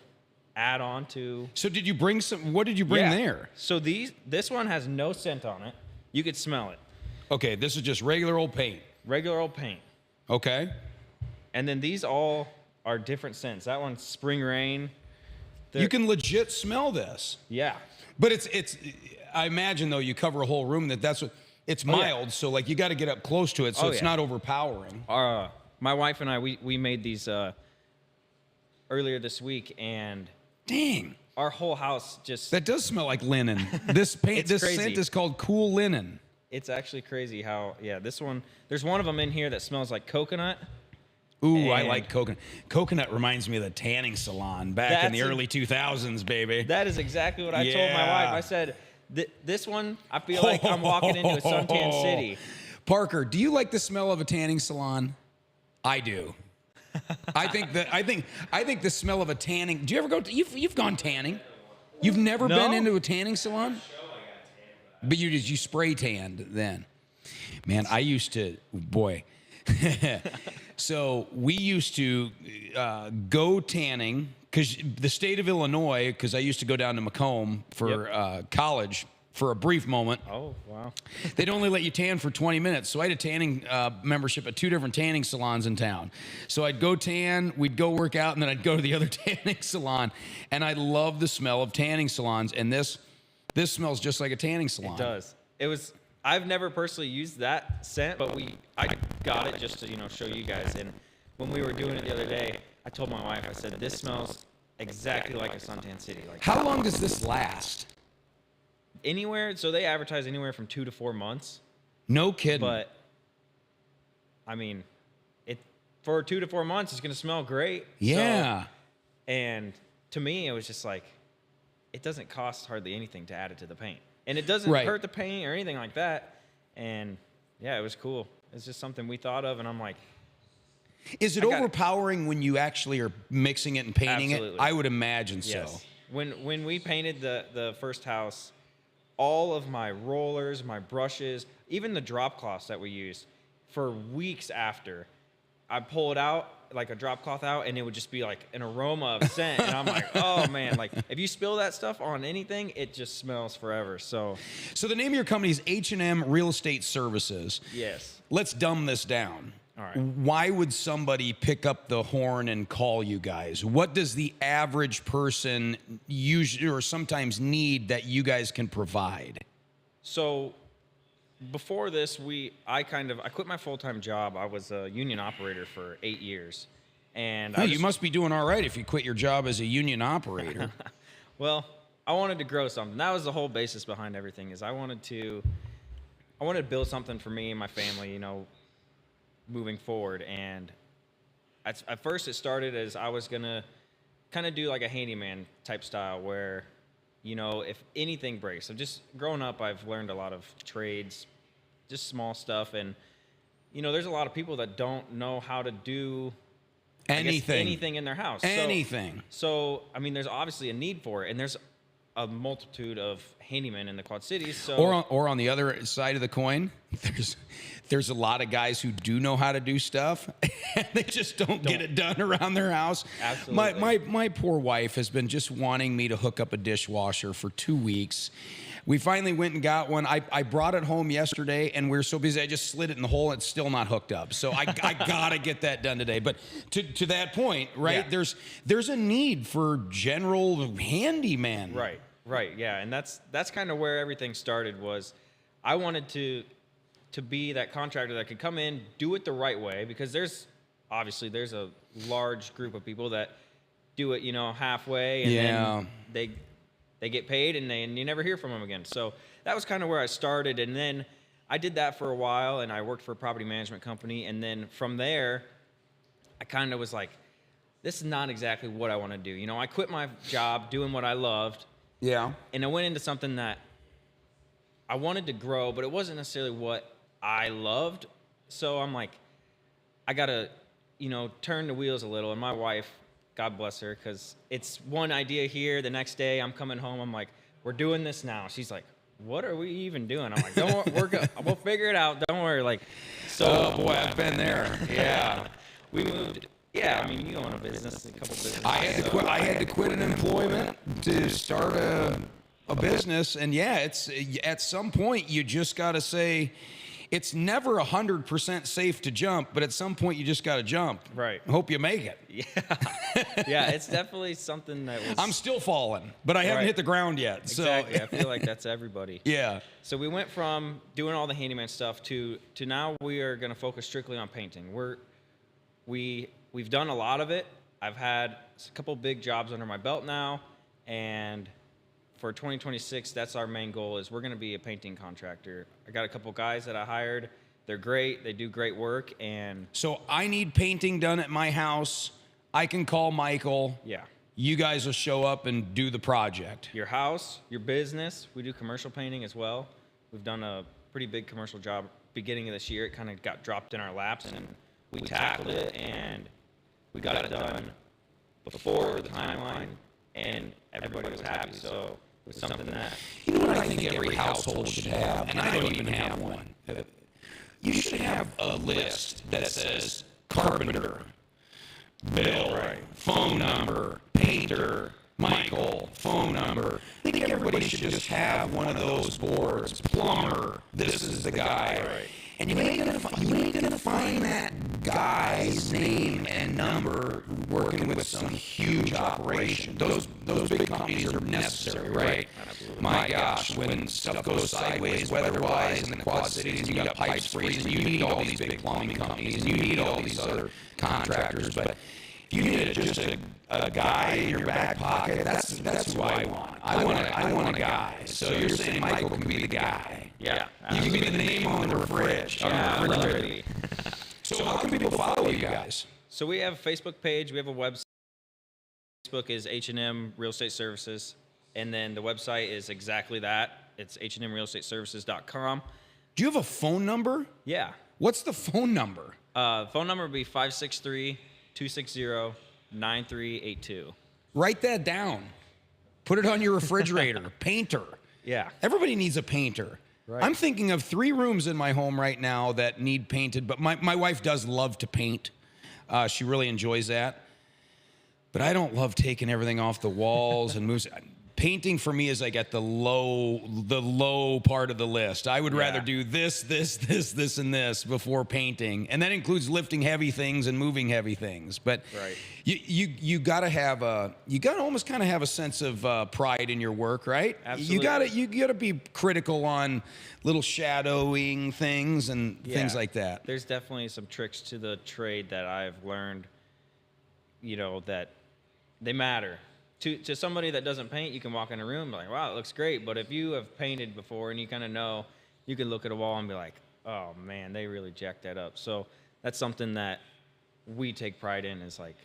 add on to. So did you bring some? What did you bring there? So this one has no scent on it. You could smell it. Okay, this is just regular old paint. Regular old paint. Okay. And then these all are different scents. That one's spring rain. You can legit smell this. Yeah. But it's I imagine though you cover a whole room that's what it's mild, yeah. so like you got to get up close to it so it's yeah. not overpowering. My wife and I we made these earlier this week, and Dang. our whole house just That does smell like linen. This paint It's this crazy. scent is called cool linen. it's actually crazy how this one, there's one of them in here that smells like coconut. Ooh, I And- like coconut. Coconut reminds me of the tanning salon back in the That's early 2000s, baby. That is exactly what I told my wife. Yeah. I said, this one, I feel like I'm walking into a suntan city. Parker, do you like the smell of a tanning salon? I do. I think the smell of a tanning. Do you ever go? You've gone tanning. You've never No. been into a tanning salon, but you spray tanned then. Man, I used to. Boy. So we used to go tanning because the state of Illinois, because I used to go down to Macomb for college for a brief moment. Oh, wow. They'd only let you tan for 20 minutes. So I had a tanning membership at 2 different tanning salons in town. So I'd go tan, we'd go work out, and then I'd go to the other tanning salon. And I love the smell of tanning salons. And this smells just like a tanning salon. It does. I've never personally used that scent, but I got it just to, show you guys. And when we were doing it the other day, I told my wife, I said, this smells exactly like a suntan city. Like, How long does this last? anywhere, so they advertise anywhere from 2 to 4 months. No kidding. But I mean, for 2 to 4 months, it's going to smell great. Yeah. So, and to me, it was just like, it doesn't cost hardly anything to add it to the paint. And it doesn't Right. hurt the paint or anything like that. And yeah, it was cool. It's just something we thought of, and I'm like, Is it overpowering when you actually are mixing it and painting Absolutely. it? I would imagine so. When we painted the first house, all of my rollers, my brushes, even the drop cloths that we used, for weeks after, I pull it out, like a drop cloth out, and it would just be like an aroma of scent. And I'm like, oh man, like if you spill that stuff on anything, it just smells forever. So the name of your company is H&M Real Estate Services. yes. Let's dumb this down. All right. Why would somebody pick up the horn and call you guys? What does the average person usually or sometimes need that you guys can provide? So before this, I quit my full-time job. I was a union operator for 8 years. And You must be doing all right if you quit your job as a union operator. Well, I wanted to grow something. That was the whole basis behind everything, is I wanted to build something for me and my family, you know, moving forward. And at first it started as I was gonna kind of do like a handyman type style where, you know, if anything breaks. So just growing up, I've learned a lot of trades, just small stuff. And, you know, there's a lot of people that don't know how to do anything in their house. Anything. So, I mean, there's obviously a need for it. And there's a multitude of handymen in the Quad Cities. So, or on the other side of the coin, there's a lot of guys who do know how to do stuff, and they just don't get it done around their house. Absolutely. My poor wife has been just wanting me to hook up a dishwasher for 2 weeks. We finally went and got one. I brought it home yesterday, and we were so busy, I just slid it in the hole, and it's still not hooked up. So I gotta get that done today. But to that point, right, Yeah. there's a need for general handyman. Right, yeah. And that's kind of where everything started. Was I wanted to be that contractor that could come in, do it the right way, because there's a large group of people that do it, you know, halfway, and then they get paid and you never hear from them again. So that was kind of where I started. And then I did that for a while, and I worked for a property management company. And then from there, I kind of was like, this is not exactly what I want to do. You know, I quit my job doing what I loved. Yeah. And I went into something that I wanted to grow, but it wasn't necessarily what I loved. So I'm like, I got to, you know, turn the wheels a little. And my wife, God bless her, because it's one idea here. The next day I'm coming home. I'm like, we're doing this now. She's like, what are we even doing? I'm like, don't worry, we'll figure it out. Don't worry. Like, so. Oh boy, I've been there. Yeah. We moved. Yeah, I mean, you own a business, a couple businesses. I had to quit an employment to start a business, and yeah, it's at some point you just got to say, it's never 100% safe to jump, but at some point you just got to jump. Right. Hope you make it. Yeah, it's definitely something that was. I'm still falling, but I haven't hit the ground yet. Exactly. So I feel like that's everybody. Yeah. So we went from doing all the handyman stuff to now we are going to focus strictly on painting. We've done a lot of it. I've had a couple big jobs under my belt now, and for 2026, that's our main goal. Is we're going to be a painting contractor. I got a couple guys that I hired. They're great. They do great work, and So I need painting done at my house. I can call Michael. yeah, You guys will show up and do the project. your house, your business. We do commercial painting as well. We've done a pretty big commercial job beginning of this year. It kind of got dropped in our laps, and we tackled it, and we got it done before the timeline, and everybody was happy. So it was something that. You know what I think every household should have, and I don't even have one. You should have a list that says carpenter, bill, phone number, painter, Michael, phone number. I think everybody should just have one of those boards. Plumber, this is the guy. Right. And you ain't gonna find that guy's name and number working with some huge operation. Those big companies are necessary, right? My gosh, when stuff goes sideways weather-wise in the Quad Cities, and you got pipes freezing, you need all these big plumbing companies, and you need all these other contractors. But if you need just a guy in your back pocket, that's who I want. I want a guy. So you're saying Michael can be the guy. Yeah. You can be the name on the fridge. Yeah, I love it. So how can people follow you guys? So we have a Facebook page. We have a website. Facebook is H&M Real Estate Services. And then the website is exactly that. It's HNMRealEstateServices.com. Do you have a phone number? Yeah. What's the phone number? Phone number would be 563-260-9382. Write that down. Put it on your refrigerator. Painter. Yeah. Everybody needs a painter. Right. I'm thinking of 3 rooms in my home right now that need painted, but my wife does love to paint. She really enjoys that. But I don't love taking everything off the walls and moves. Painting for me is like at the low part of the list. I would rather do this, and this before painting, and that includes lifting heavy things and moving heavy things. But you gotta almost kind of have a sense of pride in your work, right? Absolutely. You gotta be critical on little shadowing things and things like that. There's definitely some tricks to the trade that I've learned, that they matter. To somebody that doesn't paint, you can walk in a room like, wow, it looks great. But if you have painted before and you kind of know, you can look at a wall and be like, oh man, they really jacked that up. So that's something that we take pride in, is like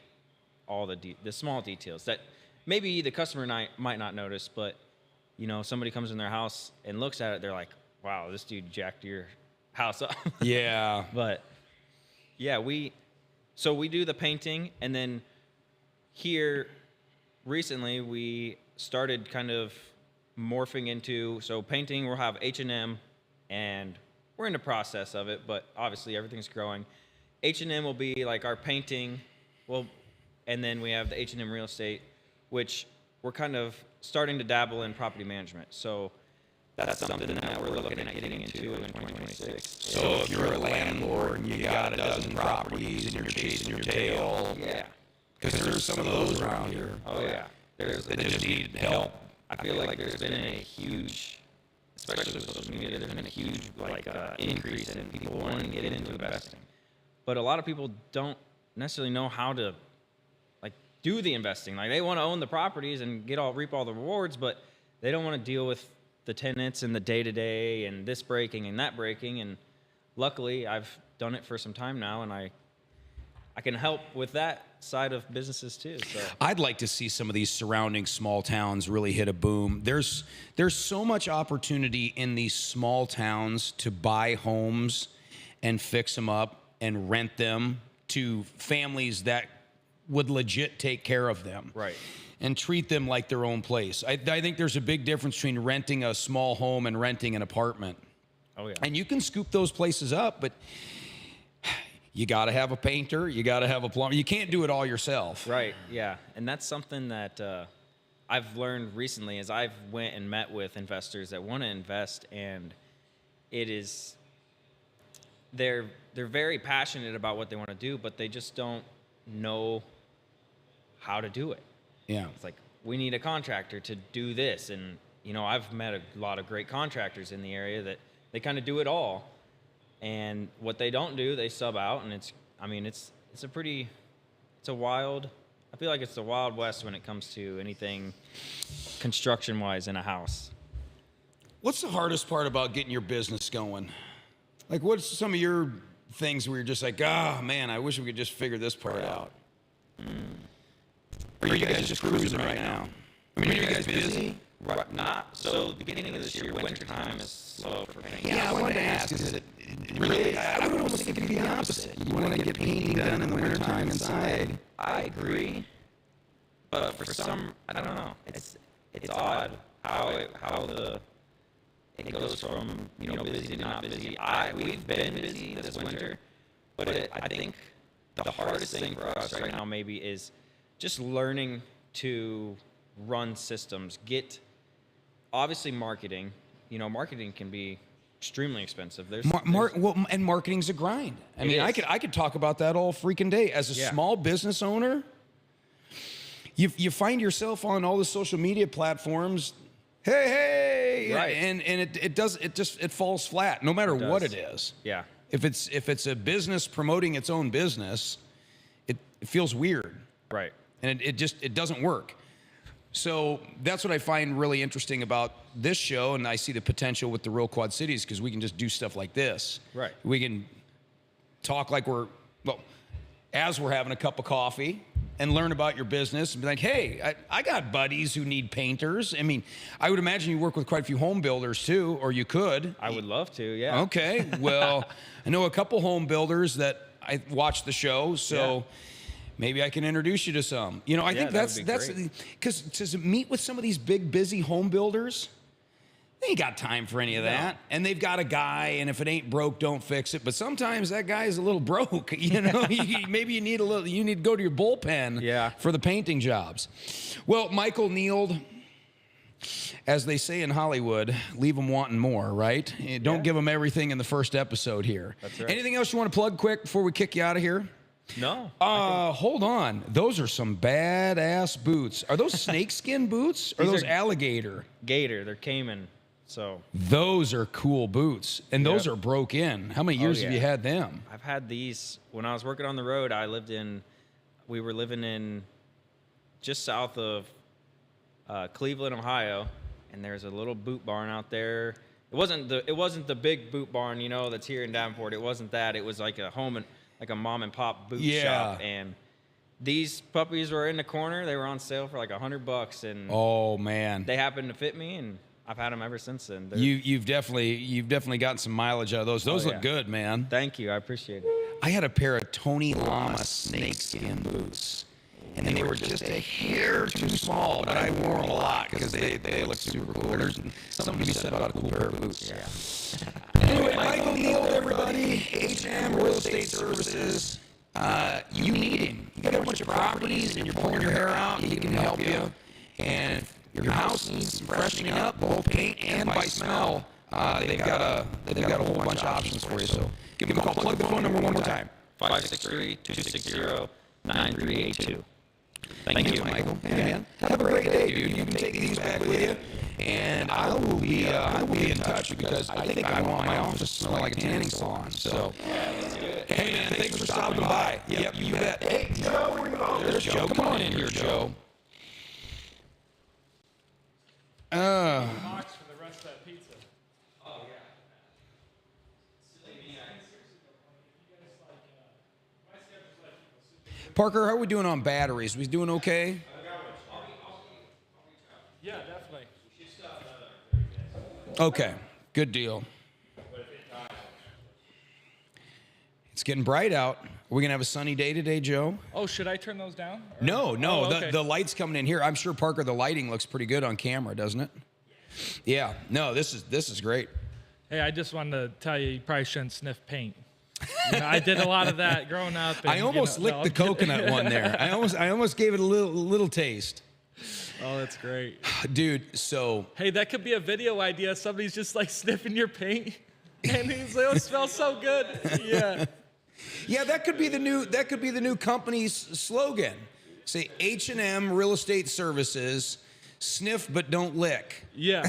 all the small details that maybe the customer might not notice, but somebody comes in their house and looks at it, they're like, wow, this dude jacked your house up. Yeah. But yeah, we do the painting, and then here recently we started kind of morphing into, so painting, we'll have H&M, and we're in the process of it, but obviously everything's growing. H&M will be like our painting, and then we have the H&M real estate, which we're kind of starting to dabble in property management. So that's something that we're looking at getting into in 2026. So if you're a landlord and you got a dozen properties and you're chasing your tail, because there's some of those around here. Oh yeah, they just need help. I feel like there's been a huge, especially with social media, there's been a huge increase in people wanting to get into investing. But a lot of people don't necessarily know how to do the investing. Like, they want to own the properties and reap all the rewards, but they don't want to deal with the tenants and the day-to-day and this breaking and that breaking. And luckily, I've done it for some time now, and I can help with that side of businesses too. So I'd like to see some of these surrounding small towns really hit a boom. There's so much opportunity in these small towns to buy homes and fix them up and rent them to families that would legit take care of them. Right. And treat them like their own place. I think there's a big difference between renting a small home and renting an apartment. Oh yeah. And you can scoop those places up, but you got to have a painter, you got to have a plumber. You can't do it all yourself. Right, yeah. And that's something that I've learned recently, as I've went and met with investors that want to invest, and they're very passionate about what they want to do, but they just don't know how to do it. Yeah. It's like, we need a contractor to do this. And, I've met a lot of great contractors in the area that they kind of do it all. And what they don't do, they sub out, and it's a wild, I feel like it's the Wild West when it comes to anything construction-wise in a house. What's the hardest part about getting your business going? Like, what's some of your things where you're just like, oh man, I wish we could just figure this part out? Or are you guys just cruising right now? I mean, are you guys busy? Right, not. So the beginning of this year, winter time is slow for painting. Yeah, I wanted to ask, is it really, I would almost think it'd be the opposite. You want to get painting done in the wintertime inside. I agree. But for some, I don't know. It's odd how it goes from, busy to not busy. We've been busy this winter, but I think the hardest thing for us right now maybe is just learning to run systems. Obviously marketing. Marketing can be extremely expensive. And marketing's a grind. I mean, I could talk about that all freaking day. As a small business owner, you find yourself on all the social media platforms. Hey, right. And it falls flat no matter what it is. Yeah. If it's a business promoting its own business, it feels weird. Right. And it doesn't work. So that's what I find really interesting about this show, and I see the potential with the Real Quad Cities, because we can just do stuff like this. Right. We can talk like as we're having a cup of coffee, and learn about your business and be like, hey, I got buddies who need painters. I mean, I would imagine you work with quite a few home builders too, or you could. I would love to, yeah. Okay, well, I know a couple home builders that I watch the show, so maybe I can introduce you to some. You know, I think that's because to meet with some of these big, busy home builders, they ain't got time for any of that. And they've got a guy, and if it ain't broke, don't fix it. But sometimes that guy is a little broke. You know, maybe you need to go to your bullpen for the painting jobs. Well, Michael Neild, as they say in Hollywood, leave them wanting more, right? Don't give them everything in the first episode here. That's right. Anything else you want to plug quick before we kick you out of here? No. Hold on. Those are some badass boots. Are those snakeskin boots or those alligator? Gator. They're Cayman. So those are cool boots, and those are broke in. How many years have you had them? I've had these when I was working on the road. We were living in just south of Cleveland, Ohio, and there's a little boot barn out there. It wasn't the big boot barn, you know, that's here in Davenport. It wasn't that. It was like a mom and pop boot shop, and these puppies were in the corner. They were on sale for like $100, and oh man, they happened to fit me, and I've had them ever since then. You've definitely gotten some mileage out of those. Those look good, man. Thank you, I appreciate it. I had a pair of Tony Lama snakeskin boots, and they were just a hair too small, but I wore them a lot because they look super cool. There's something to be said about a cool pair of boots. Yeah. Anyway, Michael Neild, everybody, H&M Real Estate Services. You need him. You got a bunch of properties, and you're pulling your hair out, and he can help you. And your house needs some freshening up, both paint and by smell. They've got a whole bunch of options for you. So give them a call. Plug the phone number one more time. 563-260-9382. Thank you, Michael. Hey, man. Have a great day, dude. You can take these back with you, and I will be in touch because I think I want my office to smell like a tanning salon. So, hey, man, thanks for stopping by. Yep, you bet. Hey, Joe, where you go? There's Joe. Come on in here, Joe. Box for the rest of that pizza. Oh yeah. Parker, how are we doing on batteries? We doing okay? Yeah, definitely. Okay, good deal. It's getting bright out. Are we gonna have a sunny day today, Joe? Oh, should I turn those down? Or? No. Oh, okay. The light's coming in here. I'm sure, Parker, the lighting looks pretty good on camera, doesn't it? Yeah. No, this is great. Hey, I just wanted to tell you probably shouldn't sniff paint. You know, I did a lot of that growing up. And, I almost licked the coconut one there. I almost gave it a little taste. Oh, that's great. Dude, so. Hey, that could be a video idea. Somebody's just like sniffing your paint. And he's like, oh, it smells so good. Yeah. Yeah, that could be the new company's slogan. Say H&M Real Estate Services, sniff but don't lick. Yeah.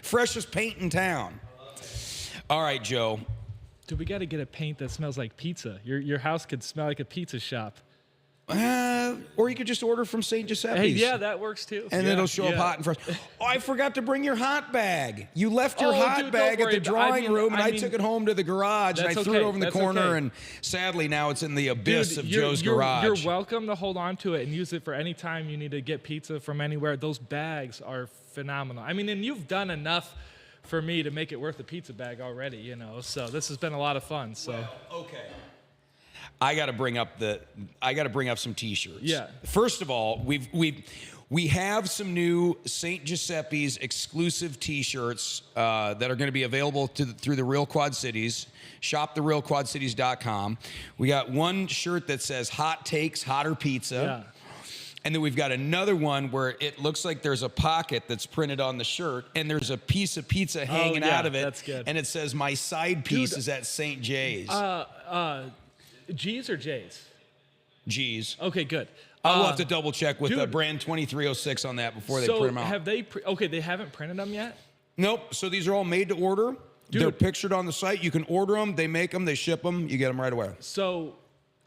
Freshest paint in town. All right, Joe. Dude, we got to get a paint that smells like pizza. Your house could smell like a pizza shop. Or you could just order from St. Giuseppe'S. Hey, yeah, that works too. And it'll show up hot and fresh. Oh, I forgot to bring your hot bag. You left your hot bag at the drawing room, and I took it home to the garage, and I threw it over in the corner, and sadly now it's in the abyss of Joe's garage. You're welcome to hold on to it and use it for any time you need to get pizza from anywhere. Those bags are phenomenal. I mean, and you've done enough for me to make it worth a pizza bag already, you know. So this has been a lot of fun. So okay. I got to bring up some T-shirts. Yeah. First of all, we have some new St. Giuseppe'S exclusive T-shirts that are going to be available through the Real Quad Cities. ShopTheRealQuadCities.com. We got one shirt that says "Hot Takes, Hotter Pizza." Yeah. And then we've got another one where it looks like there's a pocket that's printed on the shirt, and there's a piece of pizza hanging out of it. That's good. And it says, "My side piece is at St. J's." G's or J's? G's. Okay, good. I'll have to double check with the brand 2306 on that before they print them out. Have they? They haven't printed them yet? Nope. So these are all made to order. Dude. They're pictured on the site. You can order them. They make them. They ship them. You get them right away. So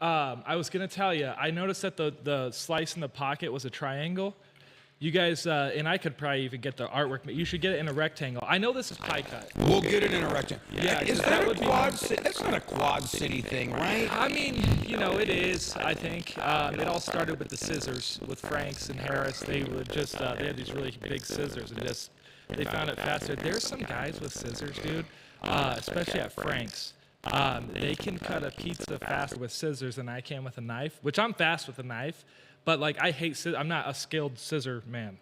I was gonna tell you. I noticed that the slice in the pocket was a triangle. You guys, and I could probably even get the artwork, but you should get it in a rectangle. I know this is pie cut. We'll get it in a rectangle. Yeah, Is that a Quad City? That's not a Quad City thing, right? I mean, it is, I think. It all started with the scissors, with Franks and Harris. They would just, they had these really big scissors, and just, they found it faster. There's some guys with scissors, dude, especially at Franks. They can cut a pizza faster with scissors than I can with a knife, which I'm fast with a knife. But like I hate scissors. I'm not a skilled scissor man,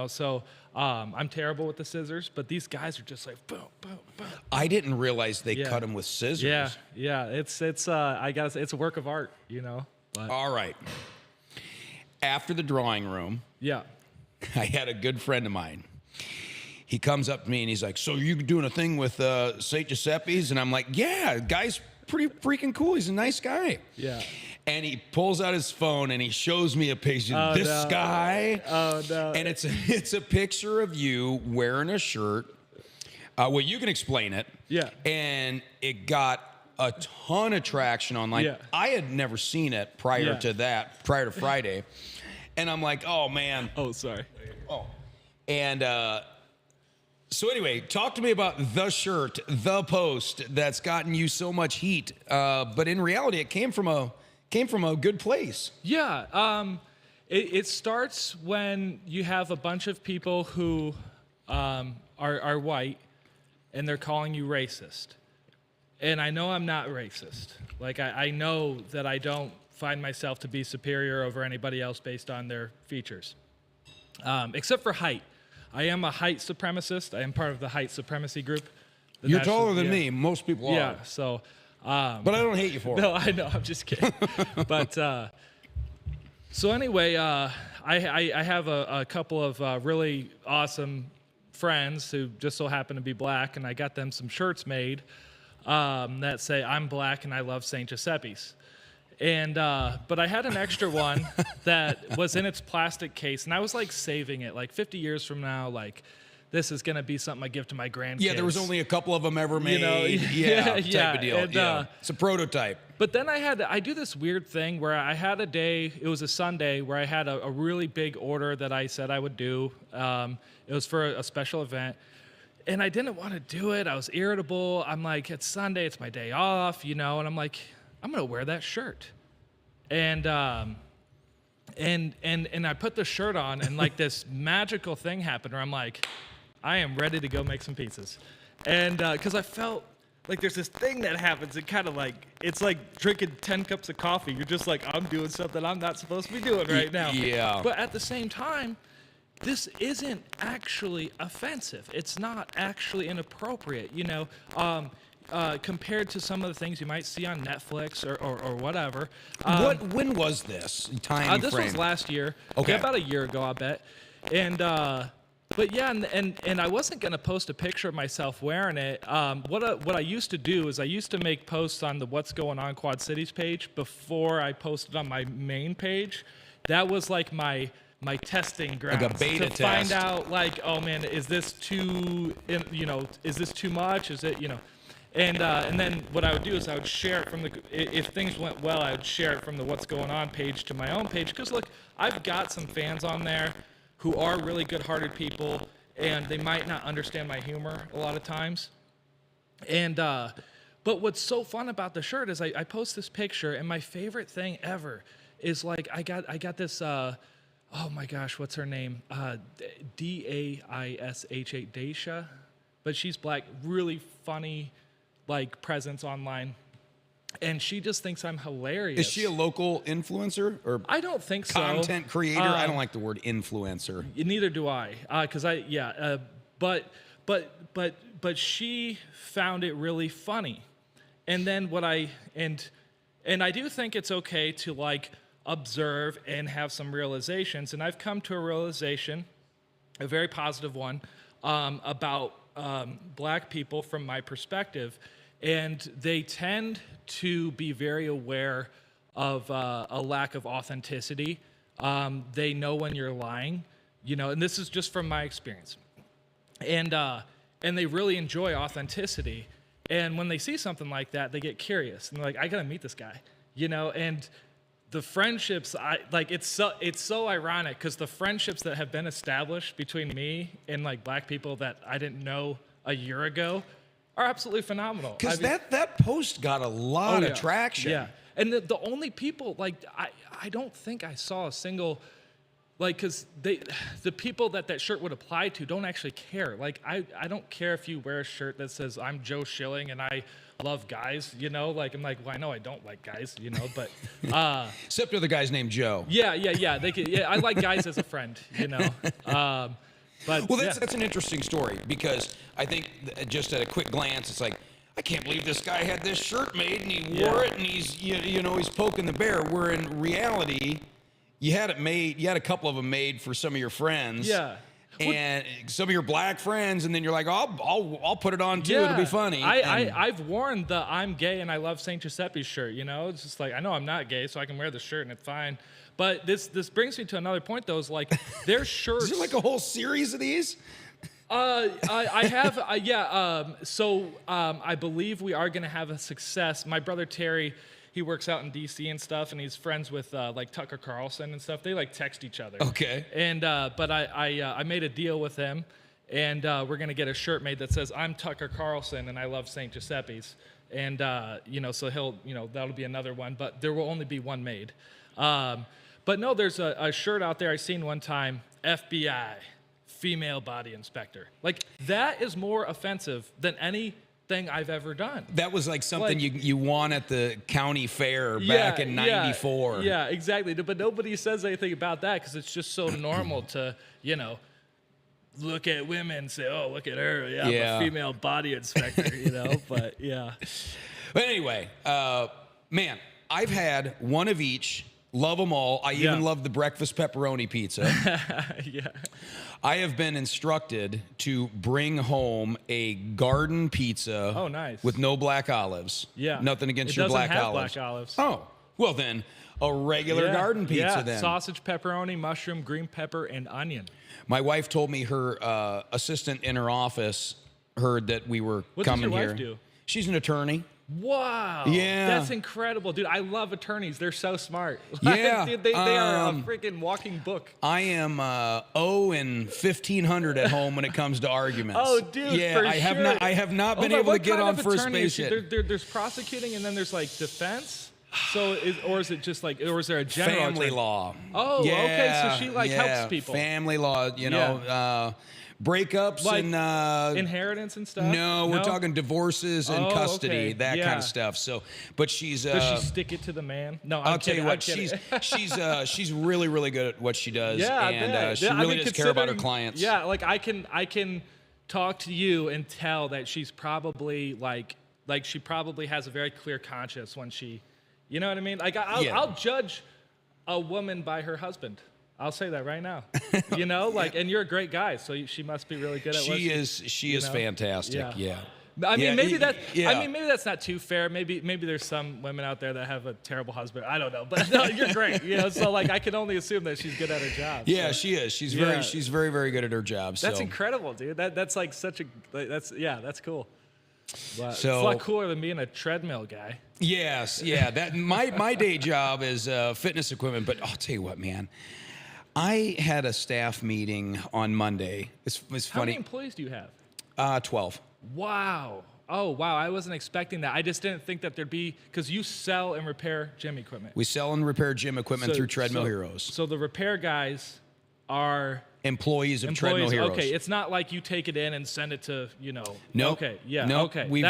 so I'm terrible with the scissors, but these guys are just like boom, boom, boom. I didn't realize they cut them with scissors. Yeah, it's I guess it's a work of art, But, All right. After the drawing room, I had a good friend of mine. He comes up to me and he's like, "So you doing a thing with St. Giuseppe'S?" And I'm like, "Yeah, guy's pretty freaking cool. He's a nice guy." Yeah. And he pulls out his phone and he shows me a picture of this guy. Oh, no. And it's a picture of you wearing a shirt. Well, you can explain it. Yeah. And it got a ton of traction online. Yeah. I had never seen it prior to Friday. And I'm like, oh, man. Oh, sorry. Oh. And so anyway, talk to me about the shirt, the post that's gotten you so much heat. But in reality, it came from a good place. Yeah, it starts when you have a bunch of people who are white, and they're calling you racist. And I know I'm not racist. Like, I know that I don't find myself to be superior over anybody else based on their features, except for height. I am a height supremacist. I am part of the height supremacy group. You're taller than me. Most people are. Yeah, so... but I don't hate you for it. No, I know. I'm just kidding. But so anyway, I have a couple of really awesome friends who just so happen to be black, and I got them some shirts made that say "I'm black and I love St. Giuseppe'S." And but I had an extra one that was in its plastic case, and I was like saving it, like 50 years from now, like. This is going to be something I give to my grandkids. Yeah, there was only a couple of them ever made. Type of deal. And, it's a prototype. But then I do this weird thing where I had a day, it was a Sunday, where I had a really big order that I said I would do. It was for a special event. And I didn't want to do it. I was irritable. I'm like, it's Sunday, it's my day off, and I'm like, I'm going to wear that shirt. And I put the shirt on, and like this magical thing happened where I'm like, I am ready to go make some pizzas. And because I felt like there's this thing that happens, it kind of like, it's like drinking 10 cups of coffee. You're just like, I'm doing something I'm not supposed to be doing right now. Yeah. But at the same time, this isn't actually offensive. It's not actually inappropriate, compared to some of the things you might see on Netflix or whatever. When was this time This frame? was last year. Okay. Yeah, about a year ago, I bet. And but yeah, and I wasn't gonna post a picture of myself wearing it. What I used to do is I used to make posts on the What's Going On Quad Cities page before I posted on my main page. That was like my testing grounds Like a beta to test. find out, like, oh man, is this too, is this too much? Is it, And then what I would do is I would share it from if things went well, I would share it from the What's Going On page to my own page. Because look, I've got some fans on there who are really good-hearted people, and they might not understand my humor a lot of times. And but what's so fun about the shirt is I post this picture, and my favorite thing ever is like I got this. Oh my gosh, what's her name? Daisha, Daisha, but she's black, really funny, like presence online, and she just thinks I'm hilarious. Is she a local influencer or I don't think so. content creator? I don't like the word influencer. Neither do I, because but she found it really funny, and then and I do think it's okay to like observe and have some realizations, and I've come to a realization, a very positive one, about black people from my perspective, and they tend to be very aware of a lack of authenticity. They know when you're lying, and this is just from my experience, and they really enjoy authenticity. And when they see something like that, they get curious and they're like, I gotta meet this guy, and the friendships, it's so ironic because the friendships that have been established between me and like black people that I didn't know a year ago are absolutely phenomenal. Because that post got a lot of traction. Yeah, and the only people, like, I don't think I saw a single, like, because the people that shirt would apply to don't actually care. Like, I don't care if you wear a shirt that says I'm Joe Schilling and I love guys, you know? Like, I'm like, well, I know I don't like guys, you know, but... Except for the guy's named Joe. Yeah. I like guys as a friend, you know? But well, that's an interesting story because I think just at a quick glance, it's like, I can't believe this guy had this shirt made and he wore it and he's, you know, he's poking the bear. Where in reality, you had it made, you had a couple of them made for some of your friends. Yeah. And some of your black friends, and then you're like, I'll put it on too. It'll be funny. I've worn the I'm gay and I love St. Giuseppe'S shirt. You know, it's just like I know I'm not gay, so I can wear the shirt and it's fine. But this brings me to another point, though. Is like their shirts. Is there like a whole series of these? I have, I believe we are going to have a success. My brother Terry, he works out in D.C. and stuff, and he's friends with like Tucker Carlson and stuff. They like text each other. Okay. And but I made a deal with him, and we're going to get a shirt made that says I'm Tucker Carlson and I love St. Giuseppe'S, and you know, so he'll, you know, that'll be another one, but there will only be one made. But no, there's a shirt out there I seen one time, FBI. Female body inspector. Like, that is more offensive than anything I've ever done. That was like something you won at the county fair back in '94. Yeah, exactly. But nobody says anything about that because it's just so normal to, you know, look at women and say, oh, look at her. Yeah, I'm a female body inspector, you know, but yeah. But anyway, man, I've had one of each. Love them all. I even love the breakfast pepperoni pizza. Yeah. I have been instructed to bring home a garden pizza. Oh, nice. With no black olives. Yeah. Nothing against it your black have olives. Black olives. Oh, well then, a regular garden pizza then. Sausage, pepperoni, mushroom, green pepper, and onion. My wife told me her assistant in her office heard that we were coming here. What does your wife do? She's an attorney. Wow. Yeah. That's incredible, dude. I love attorneys. They're so smart. Yeah. Dude, they are a freaking walking book. I am 0 and 1,500 at home when it comes to arguments. Oh, dude, yeah, for I have not been on, able to get on first base yet. There's prosecuting and then there's like defense. So is it just like, or is there a general family law? Oh, yeah, okay. So she like helps people. Family law, you know, breakups like and inheritance and stuff. No, we're talking divorces and custody, that kind of stuff. So, but she's does she stick it to the man? No, I'll tell you what, she's really really good at what she does, yeah, and she really does care about her clients. Yeah, like I can talk to you and tell that she's probably like she probably has a very clear conscience when she, you know what I mean? Like I'll judge a woman by her husband. I'll say that right now. You know, like, and you're a great guy, so she must be really good at what she is fantastic. Yeah. I mean, maybe that's not too fair. Maybe there's some women out there that have a terrible husband. I don't know, but no, you're great. You know, so like I can only assume that she's good at her job. Yeah, so. She is. She's very very good at her job. That's incredible, dude. That's like such a that's cool. But so, it's a lot cooler than being a treadmill guy. Yes, yeah. That my day job is fitness equipment, but I'll tell you what, man. I had a staff meeting on Monday. It's funny. How many employees do you have? 12. Wow. Oh, wow. I wasn't expecting that. I just didn't think that there'd be, because you sell and repair gym equipment. We sell and repair gym equipment through Treadmill Heroes. So the repair guys are employees of Treadmill Heroes. Okay, it's not like you take it in and send it to, you know. Nope. Okay, yeah. Nope. Okay. We've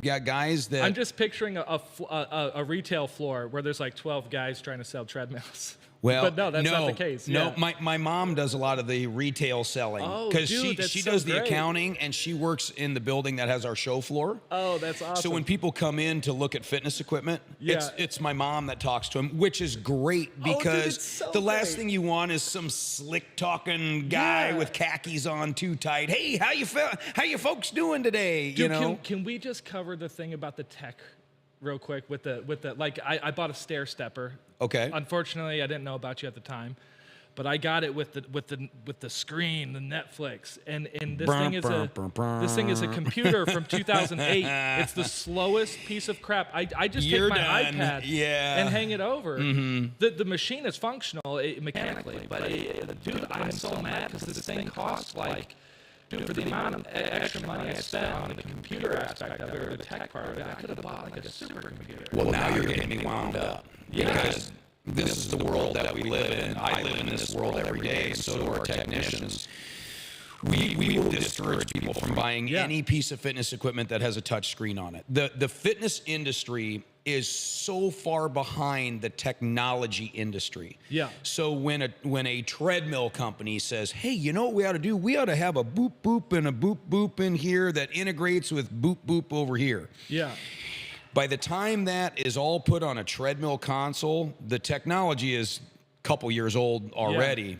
got guys that. I'm just picturing a retail floor where there's like 12 guys trying to sell treadmills. Well, but no, that's not the case. No, my mom does a lot of the retail selling because she does the accounting and she works in the building that has our show floor. Oh, that's awesome. So when people come in to look at fitness equipment, it's my mom that talks to them, which is great because the last thing you want is some slick talking guy with khakis on too tight. Hey, how you folks doing today? Dude, you know, can we just cover the thing about the tech real quick with the like I bought a stair stepper. Okay. Unfortunately, I didn't know about you at the time. but I got it with the screen, the Netflix, and this thing is a computer from 2008. It's the slowest piece of crap. I just You're take my done. iPad Yeah. and hang it over. The machine is functional mechanically, but dude, I'm so mad because this thing costs like. Dude, for the amount of extra money I spent on the computer aspect of it, or the tech part of it, I could have bought like a supercomputer. Well, now you're getting me wound up. Because this is the world that we live in. I live in this world every day, and so do our technicians. We will discourage people from buying any piece of fitness equipment that has a touch screen on it. The fitness industry is so far behind the technology industry. Yeah. So when a treadmill company says, hey, you know what we ought to do? We ought to have a boop boop and a boop boop in here that integrates with boop boop over here. Yeah. By the time that is all put on a treadmill console, the technology is a couple years old already. Yeah.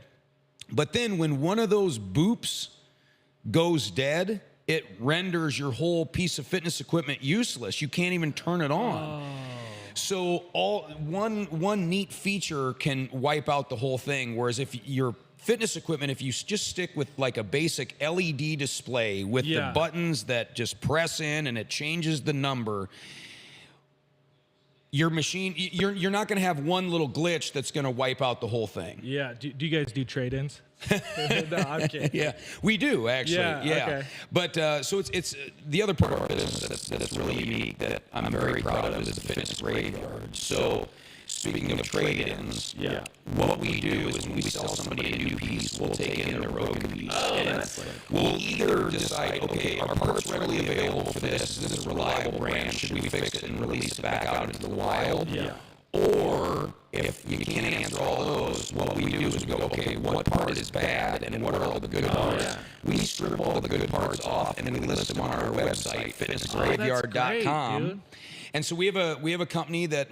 But then when one of those boops goes dead, it renders your whole piece of fitness equipment useless. You can't even turn it on. So one neat feature can wipe out the whole thing. Whereas if your fitness equipment, if you just stick with like a basic LED display with the buttons that just press in and it changes the number, your machine, you're not going to have one little glitch that's going to wipe out the whole thing. Yeah. Do you guys do trade-ins? No, I'm kidding. Yeah, we do actually. Yeah. Okay. But so it's the other part of it that's really unique that I'm very proud of is the fitness graveyard. So speaking of trade-ins, what we do is when we sell somebody a new piece, we'll take in their broken piece. And we'll either decide, okay, our part's readily available for this. This is a reliable brand. Should we fix it and release it back out into the wild? Yeah. Or if you can't answer all those, what we do is we go, okay, what part is bad and what are all the good parts? We strip all the good parts off and then we list them on our website, fitnessgraveyard.com. Dude. And so we have a company that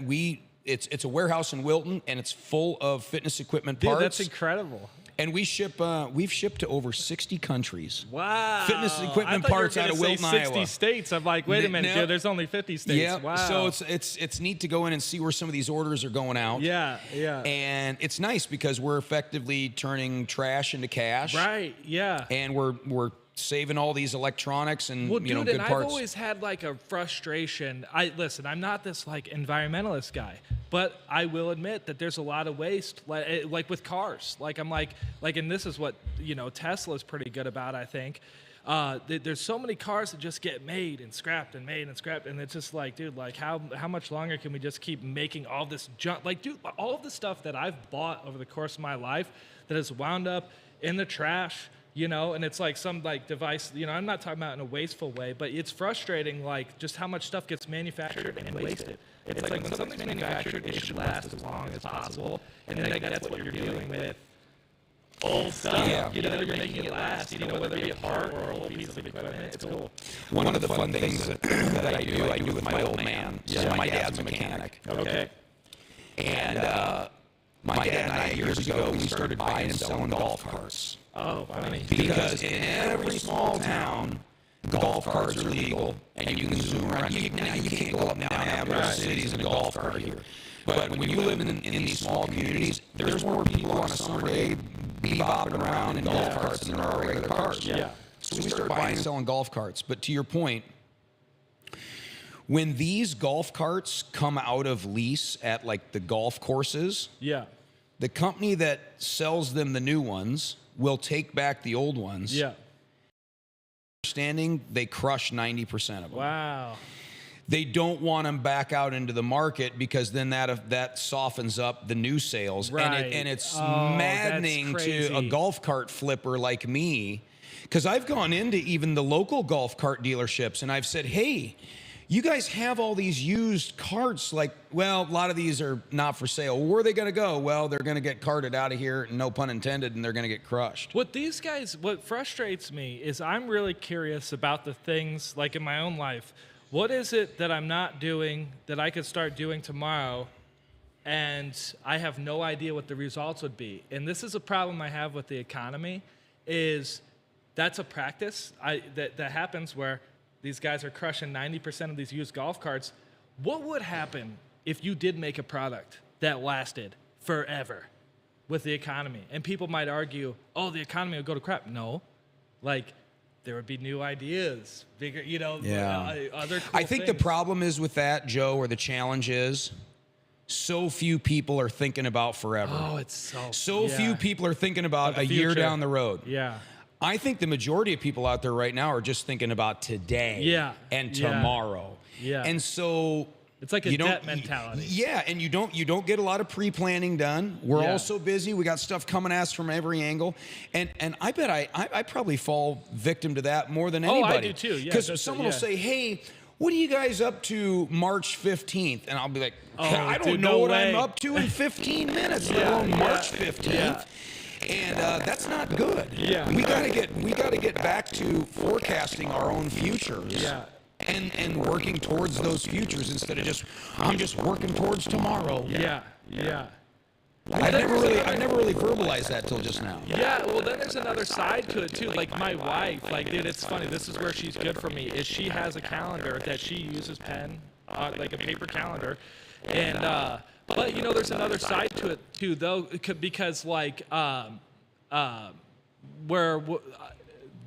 it's a warehouse in Wilton and it's full of fitness equipment parts. Dude, that's incredible. And we've shipped to over 60 countries. Wow. Fitness equipment parts out of Wilton, 60 Iowa. states. I'm like, wait a minute, dude, there's only 50 states. Yeah. Wow. So it's neat to go in and see where some of these orders are going out. Yeah. And it's nice because we're effectively turning trash into cash. Right. Yeah. And we're saving all these electronics and Well, dude, good and parts. I've always had like a frustration. I'm not this like environmentalist guy, but I will admit that there's a lot of waste, like with cars. Like I'm like, and this is what Tesla's pretty good about, I think. There's so many cars that just get made and scrapped, and it's just like, dude, like how much longer can we just keep making all this junk? Like, dude, all of the stuff that I've bought over the course of my life that has wound up in the trash. And it's like some like device, I'm not talking about in a wasteful way, but it's frustrating, like just how much stuff gets manufactured and wasted. It's like when something's manufactured, it should last as long as possible. And then that's what you're dealing with. Old stuff. Yeah. You're making it last, whether it be a part or a whole piece of equipment. It's cool. One of the fun things that I do with my old man. So my dad's a mechanic. Okay. And my dad and I, years ago, we started buying and selling golf carts. Oh, funny. Because in every small town, golf carts are legal, and you can zoom around. You can't go up and down average cities in a golf cart here. But when you live in these small communities, there's more people on a summer day bebopping around in golf carts than there are regular cars. Yeah. So we started buying and selling golf carts. But to your point, when these golf carts come out of lease at like the golf courses, the company that sells them the new ones will take back the old ones. Yeah. Understanding they crush 90% of them. Wow. They don't want them back out into the market because then that softens up the new sales. Right. And it's maddening to a golf cart flipper like me, because I've gone into even the local golf cart dealerships and I've said, hey, you guys have all these used carts, like, well, a lot of these are not for sale. Where are they going to go? Well, they're going to get carted out of here, no pun intended, and they're going to get crushed. What frustrates me is I'm really curious about the things, like in my own life, what is it that I'm not doing that I could start doing tomorrow, and I have no idea what the results would be? And this is a problem I have with the economy, is that's a practice that happens where these guys are crushing 90% of these used golf carts. What would happen if you did make a product that lasted forever? with the economy. And people might argue, oh, the economy will go to crap. No, like there would be new ideas, bigger, other cool I think the things. problem is with that, Joe, or the challenge is so few people are thinking about forever. Oh, it's so few people are thinking about a year future. down the road. Yeah. I think the majority of people out there right now are just thinking about today and tomorrow. Yeah. And so it's like a debt mentality. Yeah, and you don't get a lot of pre-planning done. We're all so busy. We got stuff coming at us from every angle. And I bet I probably fall victim to that more than anybody. Oh, I do too. Yeah. Because someone will say, "Hey, what are you guys up to March 15th?" And I'll be like, "I don't know what I'm up to in 15 minutes, let alone March 15th." Yeah. And that's not good. Yeah. We gotta get back to forecasting our own futures. Yeah. And working towards those futures instead of I'm just working towards tomorrow. Yeah. I've never really verbalized that till just now. Yeah, well, then there's another side to it too. Like my wife, like, dude, it's funny. This is where she's good for me. Is she has a calendar that she uses pen, like a paper calendar, and but there's another side to it too, though, because like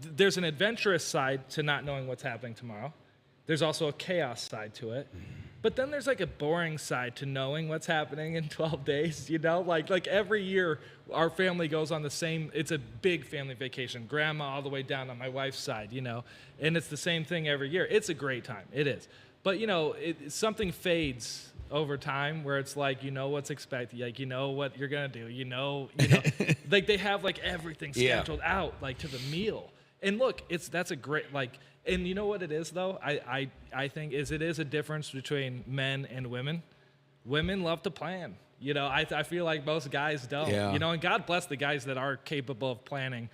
there's an adventurous side to not knowing what's happening tomorrow. There's also a chaos side to it. But then there's like a boring side to knowing what's happening in 12 days, Like every year our family goes on it's a big family vacation, grandma all the way down on my wife's side, and it's the same thing every year. It's a great time, it is. But, something fades over time where it's like, what's expected, like, what you're going to do, like they have like everything scheduled out, like to the meal. And look, that's a great, like, and you know what it is, though? I think it is a difference between men and women. Women love to plan. I feel like most guys don't. Yeah. And God bless the guys that are capable of planning.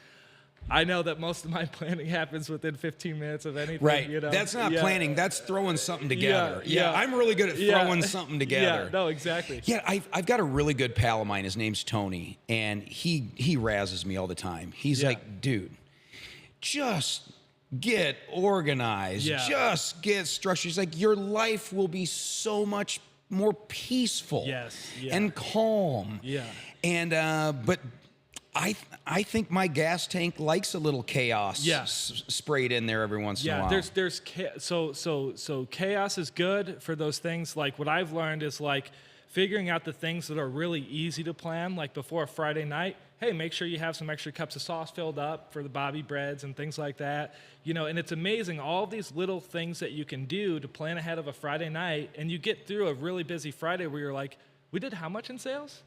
I know that most of my planning happens within 15 minutes of anything. Right. That's not planning. That's throwing something together. Yeah. I'm really good at throwing something together. Yeah, no, exactly. Yeah, I've got a really good pal of mine. His name's Tony, and he razzes me all the time. He's like, dude, just get organized. Just get structured. He's like, your life will be so much more peaceful and calm. Yeah. And but I think my gas tank likes a little chaos sprayed in there every once in a while. There's so chaos is good for those things. Like what I've learned is like figuring out the things that are really easy to plan, like before a Friday night. Hey, make sure you have some extra cups of sauce filled up for the Bobby breads and things like that. And it's amazing, all these little things that you can do to plan ahead of a Friday night, and you get through a really busy Friday where you're like, we did how much in sales?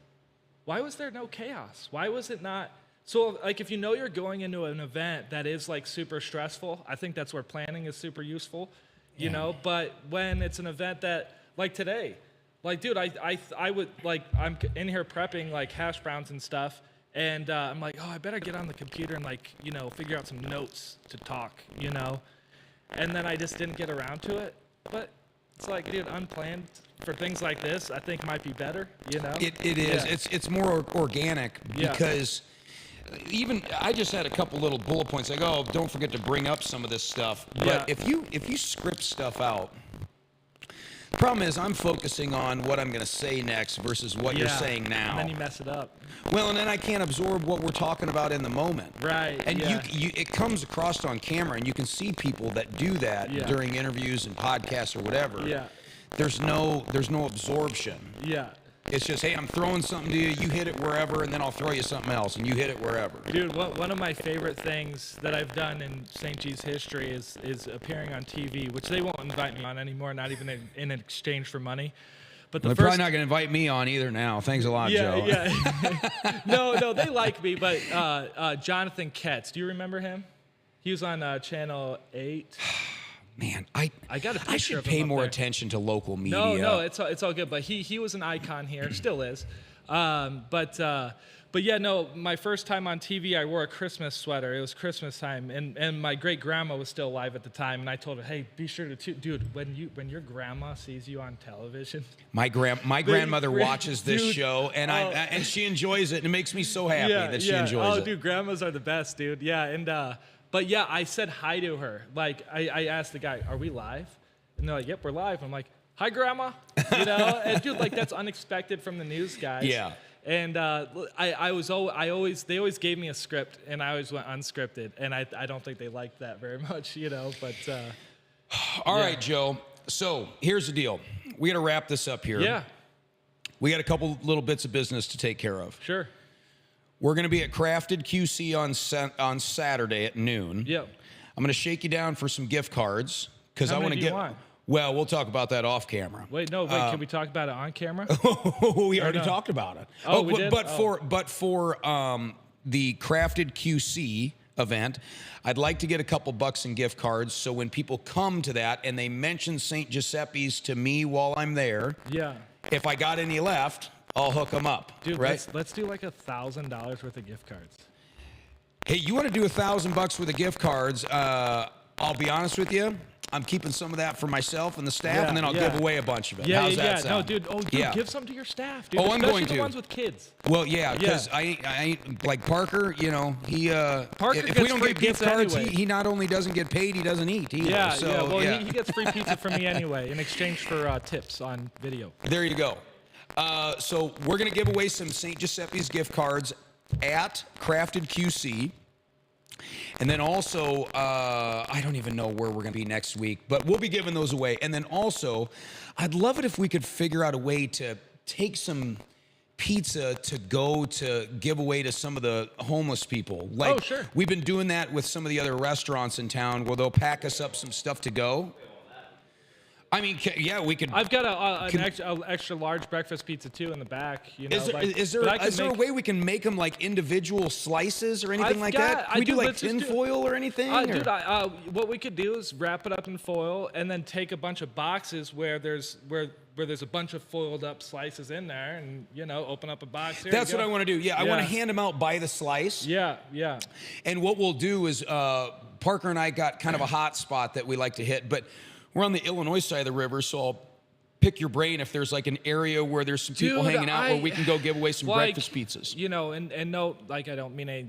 Why was there no chaos? Why was it not? So, like, if you're going into an event that is, like, super stressful, I think that's where planning is super useful, you know? But when it's an event that, like today, like, dude, I would, like, I'm in here prepping, like, hash browns and stuff, and I'm like, oh, I better get on the computer and, like, figure out some notes to talk, And then I just didn't get around to it. But it's like, dude, unplanned for things like this, I think might be better, It is. Yeah. It's more organic because even I just had a couple little bullet points like, oh, don't forget to bring up some of this stuff. But if you script stuff out, the problem is I'm focusing on what I'm going to say next versus what you're saying now. And then you mess it up. Well, and then I can't absorb what we're talking about in the moment. Right. And it comes across on camera, and you can see people that do that during interviews and podcasts or whatever. Yeah. There's no absorption. Yeah. It's just, hey, I'm throwing something to you, you hit it wherever, and then I'll throw you something else, and you hit it wherever. Dude, one of my favorite things that I've done in St. G's history is appearing on TV, which they won't invite me on anymore, not even in exchange for money. But they're probably not going to invite me on either now. Thanks a lot, Joe. Yeah. No, they like me, but Jonathan Ketz, do you remember him? He was on Channel 8. Man, I should pay more attention to local media. No, it's all good. But he was an icon here, still is. But yeah, no. My first time on TV, I wore a Christmas sweater. It was Christmas time, and my great grandma was still alive at the time. And I told her, hey, be sure to dude, when your grandma sees you on television. My grandmother watches this show, and and she enjoys it, and it makes me so happy that she enjoys it. Oh, dude, grandmas are the best, dude. Yeah, and. But yeah, I said hi to her. Like, I asked the guy, are we live? And they're like, yep, we're live. I'm like, hi, Grandma. And dude, like, that's unexpected from the news guys. Yeah. And they always gave me a script, and I always went unscripted, and I don't think they liked that very much, but. All right, Joe. So here's the deal. We got to wrap this up here. Yeah. We got a couple little bits of business to take care of. Sure. We're going to be at Crafted QC on Saturday at noon. Yep. I'm going to shake you down for some gift cards because I want to do you want? Well, we'll talk about that off camera. Wait, can we talk about it on camera? We already talked about it. Oh, we did? But for the Crafted QC event, I'd like to get a couple bucks in gift cards. So when people come to that and they mention St. Giuseppe'S to me while I'm there, Yeah. if I got any left, I'll hook them up. Dude, right? let's do like $1,000 worth of gift cards. Hey, you want to do $1,000 worth of gift cards? I'll be honest with you. I'm keeping some of that for myself and the staff, and then I'll give away a bunch of it. How's that sound? No, dude. Give some to your staff, dude. Oh, I'm going Especially to. the ones with kids. Well, yeah, because I like Parker. He Parker if gets we don't free get gift pizza cards, anyway. he not only doesn't get paid, he doesn't eat either. Yeah, so, Well, he gets free pizza from me anyway in exchange for tips on video. There you go. So we're gonna give away some St. Giuseppe'S gift cards at Crafted QC. And then also, I don't even know where we're going to be next week, but we'll be giving those away. And then also, I'd love it if we could figure out a way to take some pizza to go to give away to some of the homeless people. Like, sure. We've been doing that with some of the other restaurants in town where they'll pack us up some stuff to go. I mean, yeah, we could. I've got an extra large breakfast pizza too in the back. Is there a way we can make them like individual slices or anything like that? Can we do like tin foil or anything? Dude, what we could do is wrap it up in foil and then take a bunch of boxes where there's a bunch of foiled up slices in there, and open up a box. That's what I want to do. Yeah, I want to hand them out by the slice. Yeah. And what we'll do is Parker and I got kind of a hot spot that we like to hit, but we're on the Illinois side of the river, so I'll pick your brain if there's like an area where there's some people hanging out where we can go give away some breakfast pizzas. And no, I don't mean a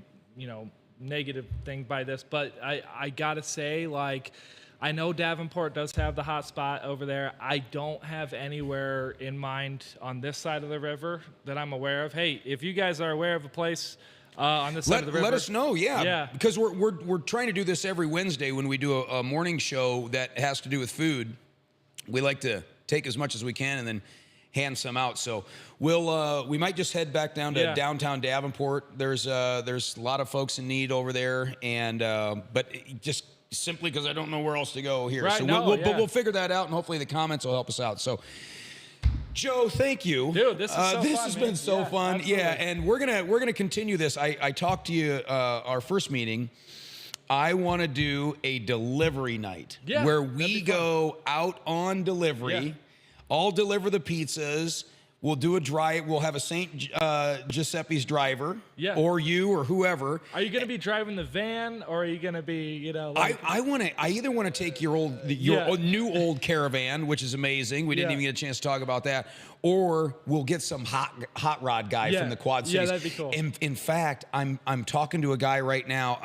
negative thing by this, but I gotta say, I know Davenport does have the hot spot over there. I don't have anywhere in mind on this side of the river that I'm aware of. Hey, if you guys are aware of a place on this side of the river, let us know. Yeah. Because we're trying to do this every Wednesday when we do a morning show that has to do with food. We like to take as much as we can and then hand some out. So we might just head back down to downtown Davenport. There's a lot of folks in need over there, and but just simply because I don't know where else to go here. Right, So but we'll figure that out, and hopefully the comments will help us out. So. Joe, thank you. Dude, this is so fun. This has been so fun. Absolutely. Yeah, and we're gonna continue this. I talked to you our first meeting. I want to do a delivery night where we go out on delivery. Yeah. I'll deliver the pizzas. We'll do a drive. We'll have a St. Giuseppe'S driver, or you, or whoever. Are you going to be driving the van, or are you going to be, I either want to take your new old Caravan, which is amazing. We didn't even get a chance to talk about that, or we'll get some hot rod guy from the Quad Cities. Yeah, that'd be cool. In fact, I'm talking to a guy right now.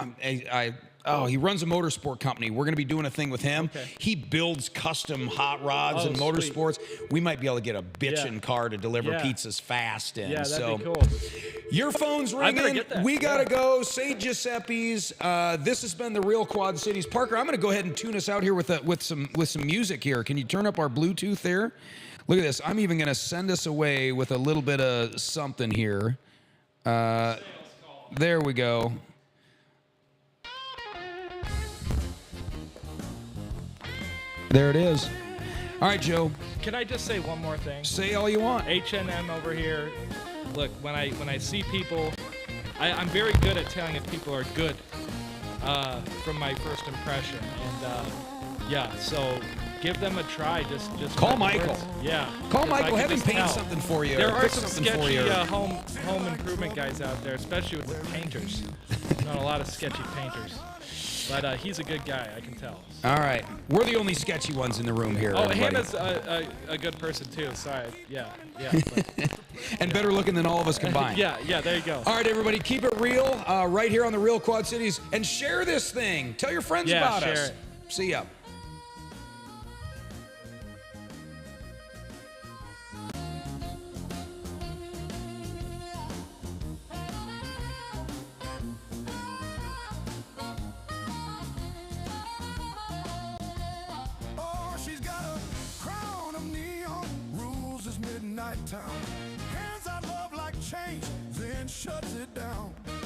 He runs a motorsport company. We're going to be doing a thing with him. Okay. He builds custom hot rods and motorsports. We might be able to get a bitchin' car to deliver pizzas fast in. Yeah, that'd be cool. Your phone's ringing. We got to go. St. Giuseppe'S. This has been the Real Quad Cities. Parker, I'm going to go ahead and tune us out here with some music here. Can you turn up our Bluetooth there? Look at this. I'm even going to send us away with a little bit of something here. There we go. There it is. All right, Joe. Can I just say one more thing? Say all you want. H&M over here. Look, when I see people, I'm very good at telling if people are good from my first impression. And so give them a try. Just call Michael. Words. Yeah. Call Michael. Have him paint something for you. There are fix some something sketchy for you. home improvement guys out there, especially with the painters. Not a lot of sketchy painters. But he's a good guy, I can tell. All right. We're the only sketchy ones in the room here. Oh, everybody. Hannah's a good person, too. Sorry. Yeah. And better looking than all of us combined. Yeah, there you go. All right, everybody, keep it real right here on the Real Quad Cities. And share this thing. Tell your friends about us. Share it. See ya. on.